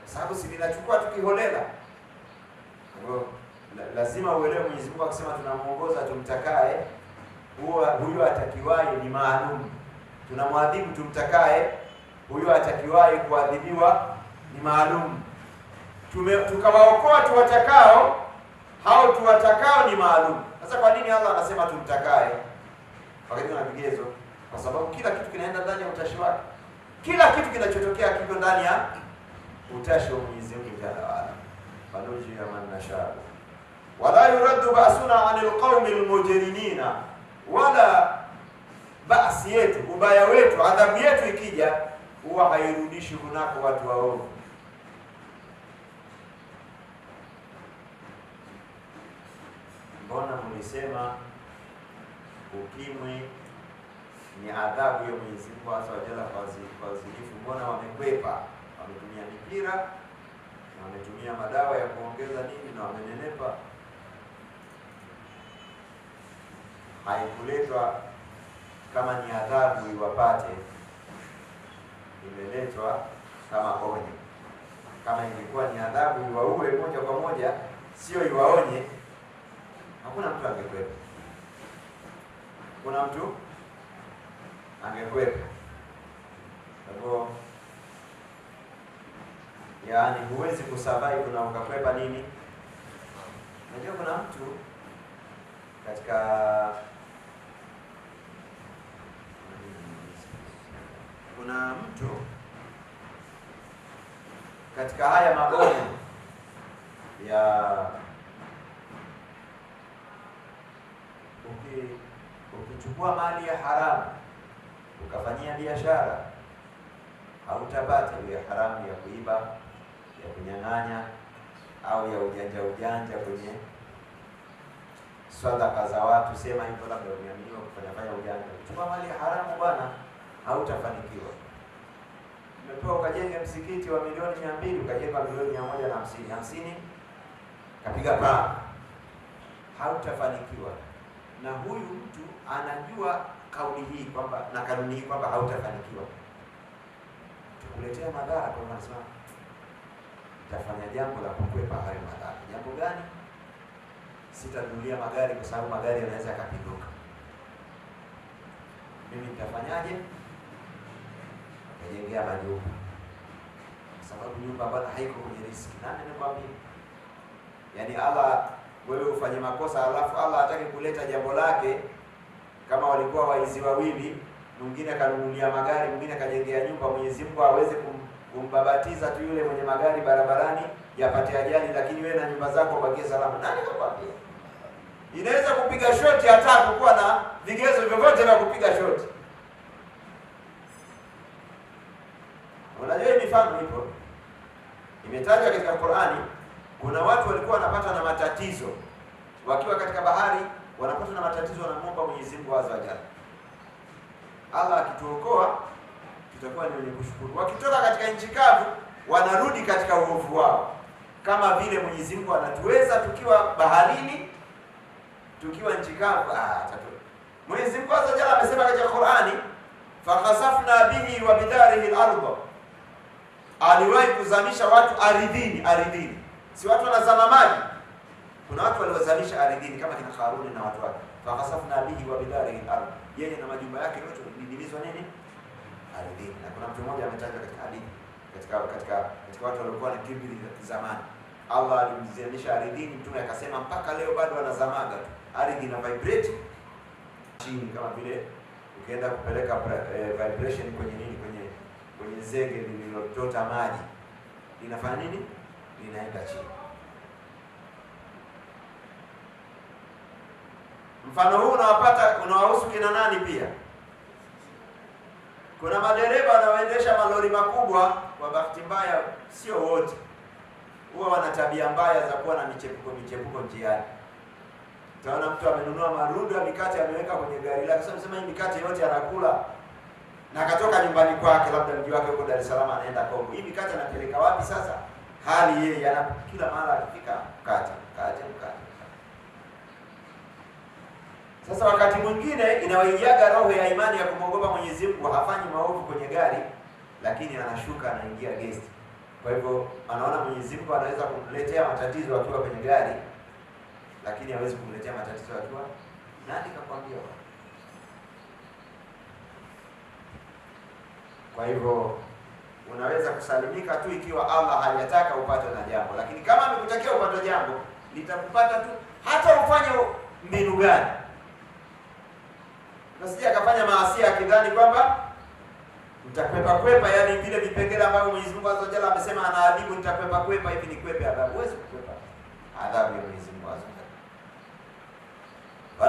sababu si linachukua tukiholela. Lazima uelewe Mwenyezi Mungu akisema tunamuongoza tumtakaye, huyo atakiwaye ni maalum. Tunamwadhibu tumtakaye, huyo atakiwaye kuadhibiwa ni maalum. Tukawaokoa tuwatakao, hao tuwatakao ni maalum. Sasa kwa nini Allah anasema tumtakaye wakati kuna vigezo? Kwa sababu kila kitu kinaenda ndani ya utashi wake. Kila kitu kinachotokea kiko ndani ya utashi wa Mwenyezi Mungu Jalla wa Ala. Fanujia man nashaa wala yuraddu ba'suna 'anil qaumil mujrimina, wala basi yetu, ubaya wetu, adhabu yetu ikija huwa hairudishi kunako watu waovu. Mbona mlisema ukimwi ni adhabu ya Mwenyezi Mungu Azza wa Jalla kwa uzinifu? Mbona wamekwepa, wametumia mipira na wametumia madawa ya kuongeza nini na wamenenepa, haikuletwa kama ni adhabu iwapate, imeletwa kama onyo. Kama ingekuwa ni adhabu iwaue moja kwa moja, sio iwaonye, hakuna mtu angekwepa. Kuna mtu angekwepa. Kwa yaani huwezi kusurvive na ukakwepa nini? Unajua kuna mtu katika haya mabomu ya ukichukua mali ya haramu ukafanyia biashara, hautapata hiyo haramu ya kuiba, ya kunyang'anya au ya ujanja kwenye sadaka za watu. Sema hivyo, labda umeaminiwa kufanya ujanja, ukichukua mali ya haramu bwana, hautafanikiwa. Umepewa ukajenge msikiti wa milioni 200, ukajenga milioni 150, kapiga paa, hautafanikiwa. Na huyu mtu anajua kauli hii kwamba na kanuni hii kwamba hautafanikiwa, tukuletea madhara. Kwa maana anasema tafanya jambo la kukwepa hayo madhara. Jambo gani? Sitanunulia magari kwa sababu magari yanaweza yakapinduka. Mimi nitafanyaje? Kujengea majumba, kwa sababu nyumba bwana haiko kwenye riski. Nani anakuambia? Yaani Allah, wewe ufanye makosa alafu Allah atake kuleta jambo lake. Kama walikuwa waizi wawili, mwingine akanunulia magari, mwingine akajengea nyumba, Mwenyezi Mungu aweze kumbabatiza tu yule mwenye magari barabarani yapate ajali, lakini wewe na nyumba zako bakie salama. Nani anakuambia? Inaweza kupiga shoti hata kuwa na vigezo vyovyote vya kupiga shoti. Unajua hii mifano ipo, imetajwa katika Qur'ani. Kuna watu walikuwa wanapata na matatizo wakiwa katika bahari, wanapata na matatizo, wanamuomba Mwenyezi Mungu azza wa jalla, Allah akituokoa tutakuwa ni wenye kushukuru. Wakitoka katika nchi kavu, wanarudi katika uovu wao, kama vile Mwenyezi Mungu anatuweza tukiwa baharini, tukiwa nchi kavu. Mwenyezi Mungu azza wa jalla amesema katika Qur'ani, fakhasafna bihi wa bidarihi al-ardh, aliwahi kuzamisha watu ardhini. Si watu wanazama maji, kuna watu waliozamisha ardhini kama kina Karuni na watu wake. Fakhasafna bihi wa bidarihi al-ardh, yeye na majumba yake yote dilizwa nini? Ardhini. Na kuna mtu mmoja ametajwa katika hadithi katika watu waliokuwa na kiburi zamani, Allah alimzamisha ardhini, mtume akasema mpaka leo bado wanazamaga tu, ardhi ina vibrate chini, kama vile ukienda kupeleka vibration kwenye nini, kwenye zege lililotota maji, linafanya nini? Linaenda chini. Mfano huu unawahusu kina nani pia? Kuna madereva wanaoendesha malori makubwa, kwa bahati mbaya sio wote, huwa wana tabia mbaya za kuwa na michepuko njiani. Utaona mtu amenunua marundo ya mikate ameweka kwenye gari lake, sema hii mikate yote anakula, na akatoka nyumbani kwake, labda mji wake huko Dar es Salaam, anaenda Kongo. Hii mikate anapeleka wapi sasa? Hali yeye kila mara akifika mkate. Sasa wakati mwingine inawaijaga roho ya imani ya kumwogopa Mwenyezi Mungu, hafanyi maovu kwenye gari, lakini anashuka anaingia guest. Kwa hivyo anaona Mwenyezi Mungu anaweza kumletea matatizo akiwa kwenye gari, lakini hawezi kumletea matatizo akiwa nani kakwambia? Kwa hivyo unaweza kusalimika tu ikiwa Allah hajataka upate na jambo, lakini kama amekutakia upate jambo, litakupata tu hata ufanye mbinu gani. Nasije akafanya maasi akidhani kwamba nitakwepa, yani vile vipengele ambavyo Mwenyezi Mungu azza jalla amesema anaadhibu, nitakwepa hivi, ni kwepe adhabu. Huwezi kukwepa adhabu ya Mwenyezi Mungu azza jalla.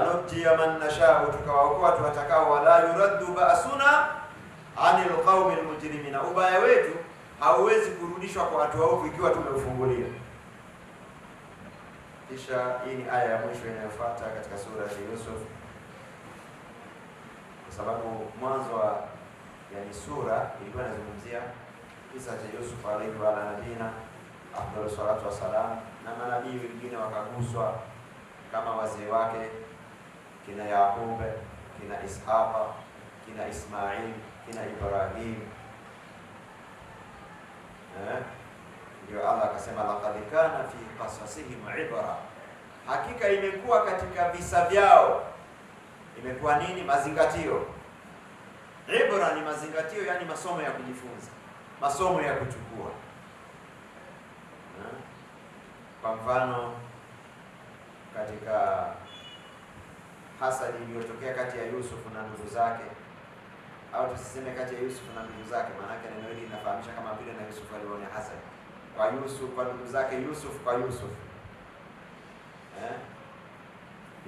Wanutia man nashau, tukawaokoa tuwatakao, wala yuraddu ba'suna anil qaumil mujrimin, ubaya wetu hauwezi kurudishwa kwa watu waovu ikiwa tumeufungulia. Kisha hii ni aya ya mwisho inayofuata katika sura ya Yusuf, kwa sababu mwanzo wa sura ilikuwa inazungumzia kisa cha Yusuf alayhi wa nabina afdalu salatu wassalam, na manabii wengine wakaguswa kama wazee wake kina Yaqub, kina Ishaqa, kina Ismail, kina Ibrahim. Ndio Allah akasema laqad kana fi qasasihim ibra, hakika imekuwa katika visa vyao. Imekuwa nini? Mazingatio. Ibra ni mazingatio, yani masomo ya kujifunza, masomo ya kuchukua. Kwa mfano katika hasadi iliyotokea kati ya Yusuf na ndugu zake, au tusiseme kati ya Yusuf na ndugu zake, maana yake neno hili linafahamisha kama vile na Yusuf aliona hasadi kwa Yusuf, kwa ndugu zake Yusuf kwa Yusuf.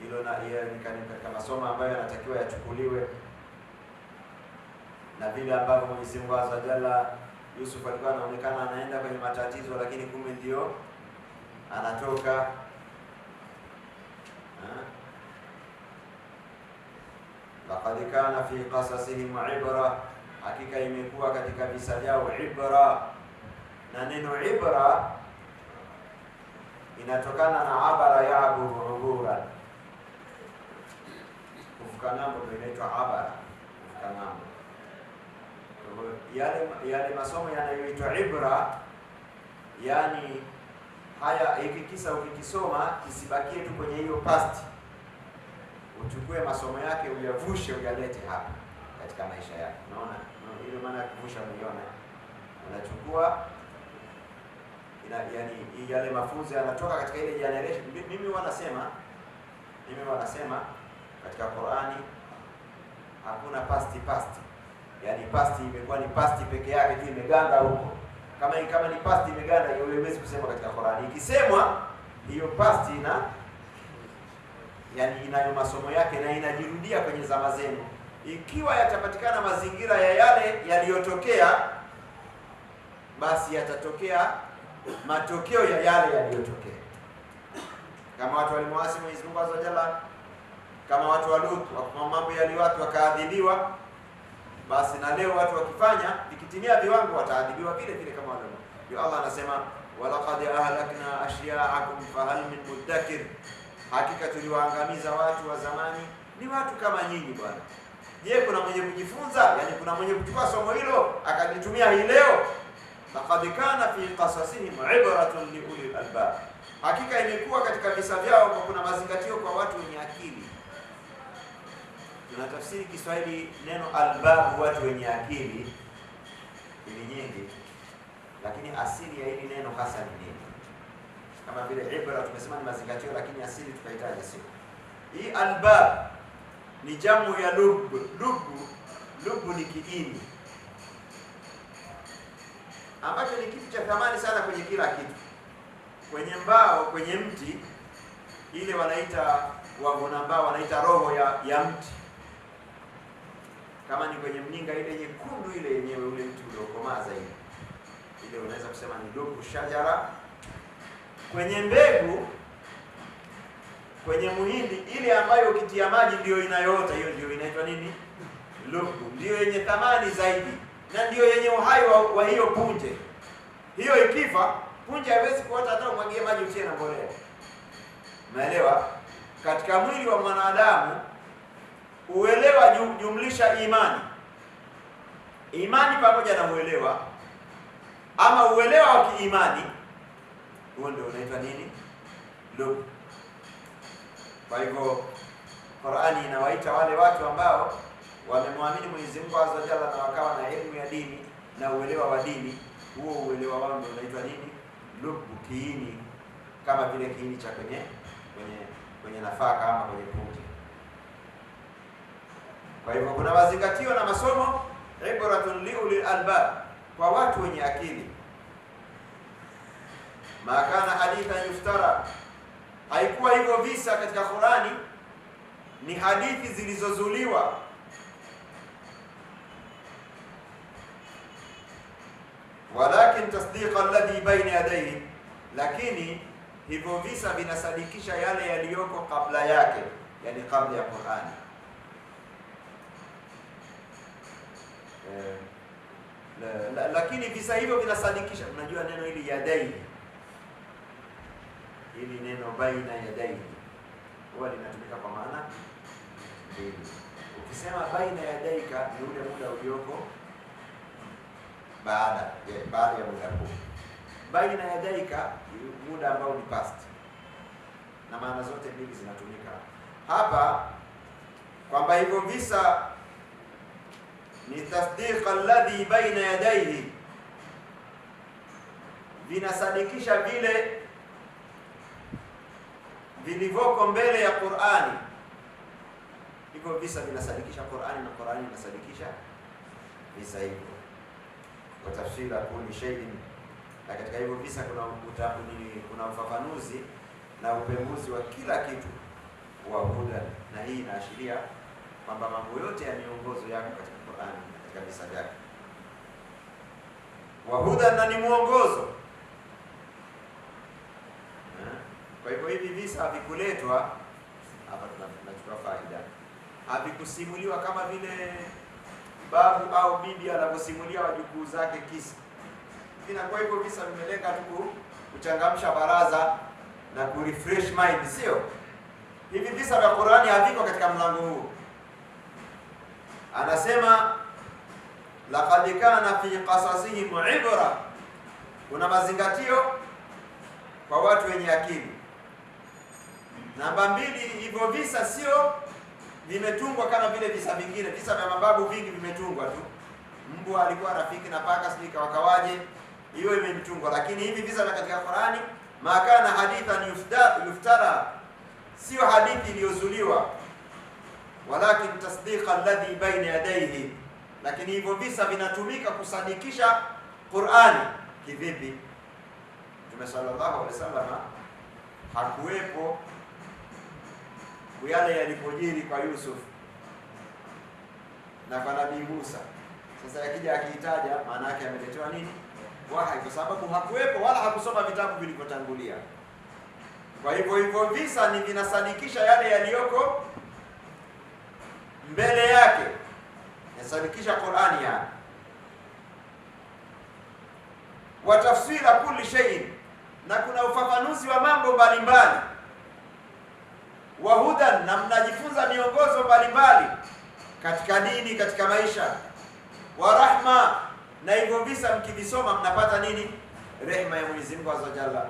Hilo na hiyo ni katika masomo ambayo yanatakiwa yachukuliwe, na vile ambavyo Mwenyezi Mungu Azza Jalla, Yusuf alikuwa anaonekana anaenda kwenye matatizo, lakini kumbe ndio anatoka. Laqad kana fi qasasihim ibra, hakika imekuwa katika visa vyao ibra. Na neno ibra inatokana na abara ya'buru uburan, kuvuka ng'ambo ndio inaitwa abara, kuvuka ng'ambo. Yale masomo yanayoitwa ibra, yani haya, hiki kisa ukikisoma kisibakie tu kwenye hiyo past, uchukue masomo yake uyavushe, uyalete hapa katika maisha yako. Unaona ile maana ya kuvusha, unaona, unachukua yani yale mafunzo yanatoka katika ile generation. Mimi wanasema katika Qur'ani hakuna past, yani past imekuwa ni past peke yake tu, imeganda huko. Kama ni past imeganda, hiyo haiwezi kusema katika Qur'ani. Ikisemwa hiyo past yani inayo masomo yake na inajirudia kwenye zama zenu. Ikiwa yatapatikana mazingira ya yale yaliyotokea, basi yatatokea matokeo ya yale yaliyotokea. Kama watu walimwasi Mwenyezi Mungu Azza Jalla, kama watu wa Lut, mambo watu wakaadhibiwa, basi na leo watu wakifanya vikitimia viwango wataadhibiwa vile vile kama wale. Ndio Allah anasema walaqad ahlakna ashya'akum fahal min mudakkir, hakika tuliwaangamiza watu wa zamani, ni watu kama nyinyi bwana. Je, kuna mwenye kujifunza? Yani kuna mwenye kuchukua somo hilo akalitumia hii leo? Laqad kana fi qasasihim ibratun li ulil albab, hakika imekuwa katika visa vyao kwa kuna mazingatio kwa watu wenye akili. Tunatafsiri Kiswahili neno albab, watu wenye akili, ni nyingi, lakini asili ya hili neno hasa ni nini? Kama vile ibra tumesema ni mazingatio, lakini asili tukahitaji sio. Hii albab ni jamu ya lub. Lub ni kiini ambacho ni kitu cha thamani sana kwenye kila kitu. Kwenye mbao, kwenye mti ile wanaita wavuna mbao wanaita roho ya mti. Kama ni kwenye mninga ile nyekundu ile yenyewe, ule mti uliokomaa zaidi, ile unaweza kusema ni lubu shajara. Kwenye mbegu, kwenye muhindi ile ambayo ukitia maji ndio inayoota, hiyo ndio inaitwa nini? Lubu. Ndio yenye thamani zaidi na ndio yenye uhai wa hiyo punje. Hiyo ikifa, punje haiwezi kuota hata umwagie maji utie na mbolea. Umeelewa? Katika mwili wa mwanadamu uelewa jumlisha imani pamoja na uelewa, ama uelewa wa kiimani, huo ndio unaitwa nini? Lub. Kwa hivyo Qur'ani inawaita wale watu ambao wamemwamini Mwenyezi Mungu Azza Jalla na wakawa na elimu ya dini na uelewa wa dini, huo uelewa wao ndio unaitwa nini? Lub, kiini, kama vile kiini cha kwenye nafaka ama kwenye punje. Kwa hivyo kuna mazingatio na masomo ibratun liulil albab, kwa watu wenye akili. Makana haditha yuftara, haikuwa hivyo visa katika Qur'ani, ni hadithi zilizozuliwa. Walakin tasdiqa alladhi baina yadayhi, lakini hivyo visa vinasadikisha yale yaliyoko kabla yake, yani kabla ya Qur'ani. lakini visa hivyo vinasadikisha. Unajua neno hili yadaini, hili neno baina yadaini huwa linatumika kwa maana mbili. Ukisema baina yadaika ni ule muda ulioko baada ya muda huu. Baina yadaika ni muda ambao ni past, na maana zote mbili zinatumika hapa, kwamba hivyo visa ni tasdiq alladhi baina yadayhi, vinasadikisha vile vilivyoko mbele ya Qur'ani. Hivyo visa vinasadikisha Qur'ani na Qur'ani inasadikisha visa hivyo. Kwa tafsiri kulli shay'in, na katika hivyo visa kuna ufafanuzi na upembuzi wa kila kitu wa huda, na hii inaashiria kwamba mambo yote ya miongozo yako katika Qur'ani katika visa vyake. Wa huda, na ni mwongozo. Kwa hivyo hivi visa havikuletwa hapa, tunachukua faida, havikusimuliwa kama vile babu au bibi anavyosimulia wajukuu zake kisa. Kwa hivyo visa vimelenga tu kuchangamsha baraza na kurefresh mind, sio? Hivi visa vya Qur'ani haviko katika mlango huu. Anasema laqad kana fi qasasihim ibra, kuna mazingatio kwa watu wenye akili. Namba 2, hivyo visa sio vimetungwa kama vile visa vingine. Visa vya mababu vingi vimetungwa tu, mbwa alikuwa rafiki na paka, sijui kawakawaje, hiyo imetungwa. Lakini hivi visa vya katika Qur'ani, makana hadithan yuftara, sio hadithi iliyozuliwa, walakin tasdiq alladhi baina yadayhi, lakini hivyo visa vinatumika kusadikisha Qur'ani. Kivipi? Mtume sallallahu alaihi wasallam hakuwepo yale yalipojiri kwa Yusuf na kwa Nabii Musa. Sasa yakija akihitaja, maana yake ameletewa nini? Wahi, kwa sababu hakuwepo wala hakusoma vitabu vilivyotangulia. Kwa hivyo visa ni vinasadikisha yale yaliyoko mbele yake, yasadikisha Qur'ani yani. Wa tafsira kulli shay'in, na kuna ufafanuzi wa mambo mbalimbali. Wa hudan, na mnajifunza miongozo mbalimbali katika dini, katika maisha. Wa rahma, na hivyo visa mkivisoma mnapata nini? Rehema ya Mwenyezi Mungu azza jalla.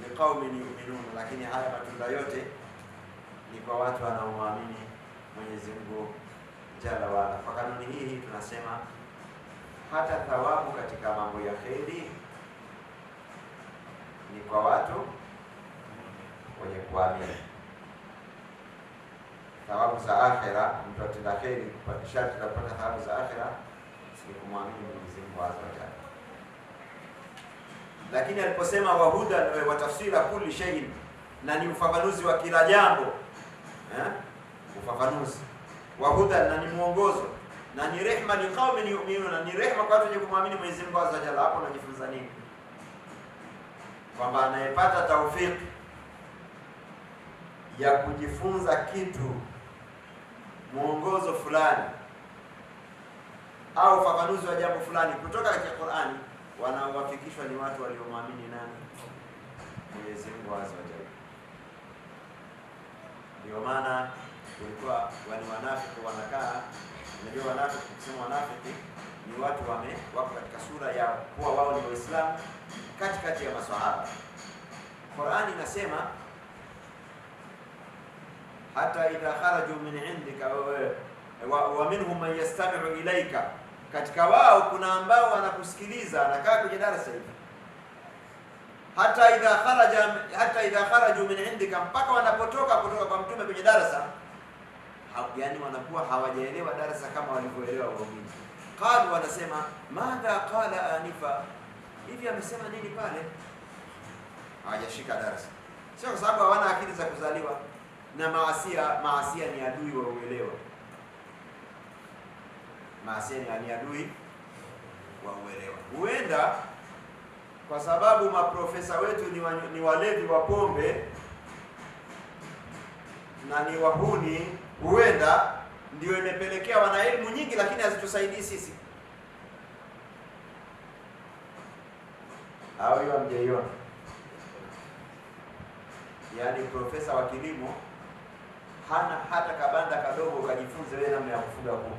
Ni qaumin yu'minun, lakini haya matunda yote ni kwa watu wanaoamini Mwenyezi Mungu jalla wala. Kwa kanuni hii tunasema hata thawabu katika mambo ya kheri ni kwa watu wenye kuamini. Thawabu za akhera, mtu atenda kheri kupata sharti la kupata thawabu za akhera ni kumwamini Mwenyezi Mungu azza wa jalla. Lakini aliposema wahuda wa tafsira kulli shay'in, na ni ufafanuzi wa kila jambo, ufafanuzi wahuda, na ni mwongozo, na ni rehma li qaumin yu'minun, na ni rehma kwa watu wenye kumwamini Mwenyezi Mungu azza wa jalla. Hapo unajifunza nini? Kwamba anayepata taufiki ya kujifunza kitu, mwongozo fulani au ufafanuzi wa jambo fulani kutoka katika Qur'ani, wanaowafikishwa ni watu waliomwamini nani? Mwenyezi Mungu azza wa jalla. Ndio maana kulikuwa wanafiki wanakaa, unajua wanafiki, kusema wanafiki ni watu wako katika sura ya kuwa wao ni Waislamu katikati ya maswahaba. Qur'ani inasema hata idha kharaju min indika wa minhum man yastami'u ilayka, katika wao kuna ambao wanakusikiliza, anakaa kwenye darasa hivi. Hata idha kharaju min indika, mpaka wanapotoka kutoka kwa mtume kwenye darasa, yani wanakuwa hawajaelewa darasa kama walivyoelewa waumini. Qalu, wanasema madha qala anifa, hivi amesema nini pale? Hawajashika darasa, sio kwa sababu hawana akili za kuzaliwa, na maasia ni adui wa uelewa. Maasia ni adui wa uelewa. Huenda kwa sababu maprofesa wetu ni walevi wa pombe na ni wahuni, huenda ndio imepelekea wana elimu nyingi, lakini hazitusaidii sisi. Au hiyo hamjaiona? Yaani profesa wa kilimo hana hata kabanda kadogo ukajifunze wewe namna ya kufuga kuku,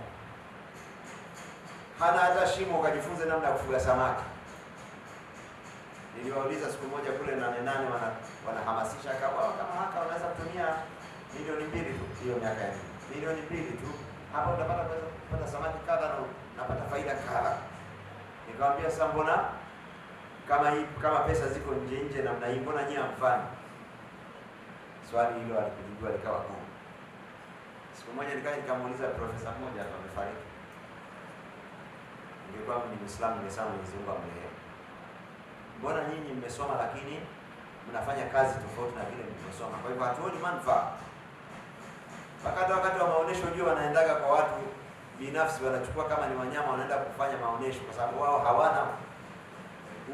hana hata shimo ukajifunze namna ya kufuga samaki. Niliwauliza siku moja kule Nane wanahamasisha kama haka unaweza kutumia milioni 2 tu, hiyo miaka ya milioni 2 tu, hapa utapata kupata samaki kadha na napata faida kadha. Nikamwambia sasa, mbona kama pesa ziko nje namna hii, mbona nyinyi hamfanyi? Swali hilo alikujibiwa likawa gumu. Siku moja nikamuuliza profesa mmoja hapa amefariki. Ningekuwa ni Muislamu ningesema Mwenyezi Mungu amrehemu. Mbona nyinyi mmesoma lakini mnafanya kazi tofauti na vile mlivyosoma? Kwa hivyo hatuoni manufaa. Mpaka wakati wa maonesho unajua wanaendaga kwa watu binafsi, wanachukua kama ni wanyama wanaenda kufanya maonesho kwa sababu wao hawana.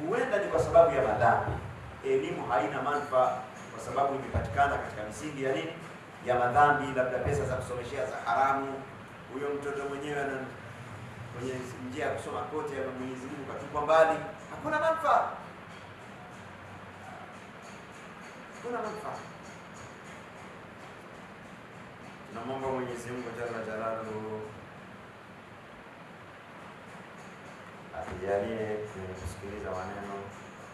Huenda ni kwa sababu ya madhambi. Elimu haina manufaa kwa sababu imepatikana katika misingi ya nini? Ya madhambi, labda pesa za kusomeshea za haramu. Huyo mtoto mwenyewe ana kwenye njia ya kusoma kote ya Mwenyezi Mungu katupwa mbali. Hakuna manufaa. Hakuna manufaa. Tunamwomba Mwenyezi Mungu Jalla Jalaluhu atujalie kusikiliza maneno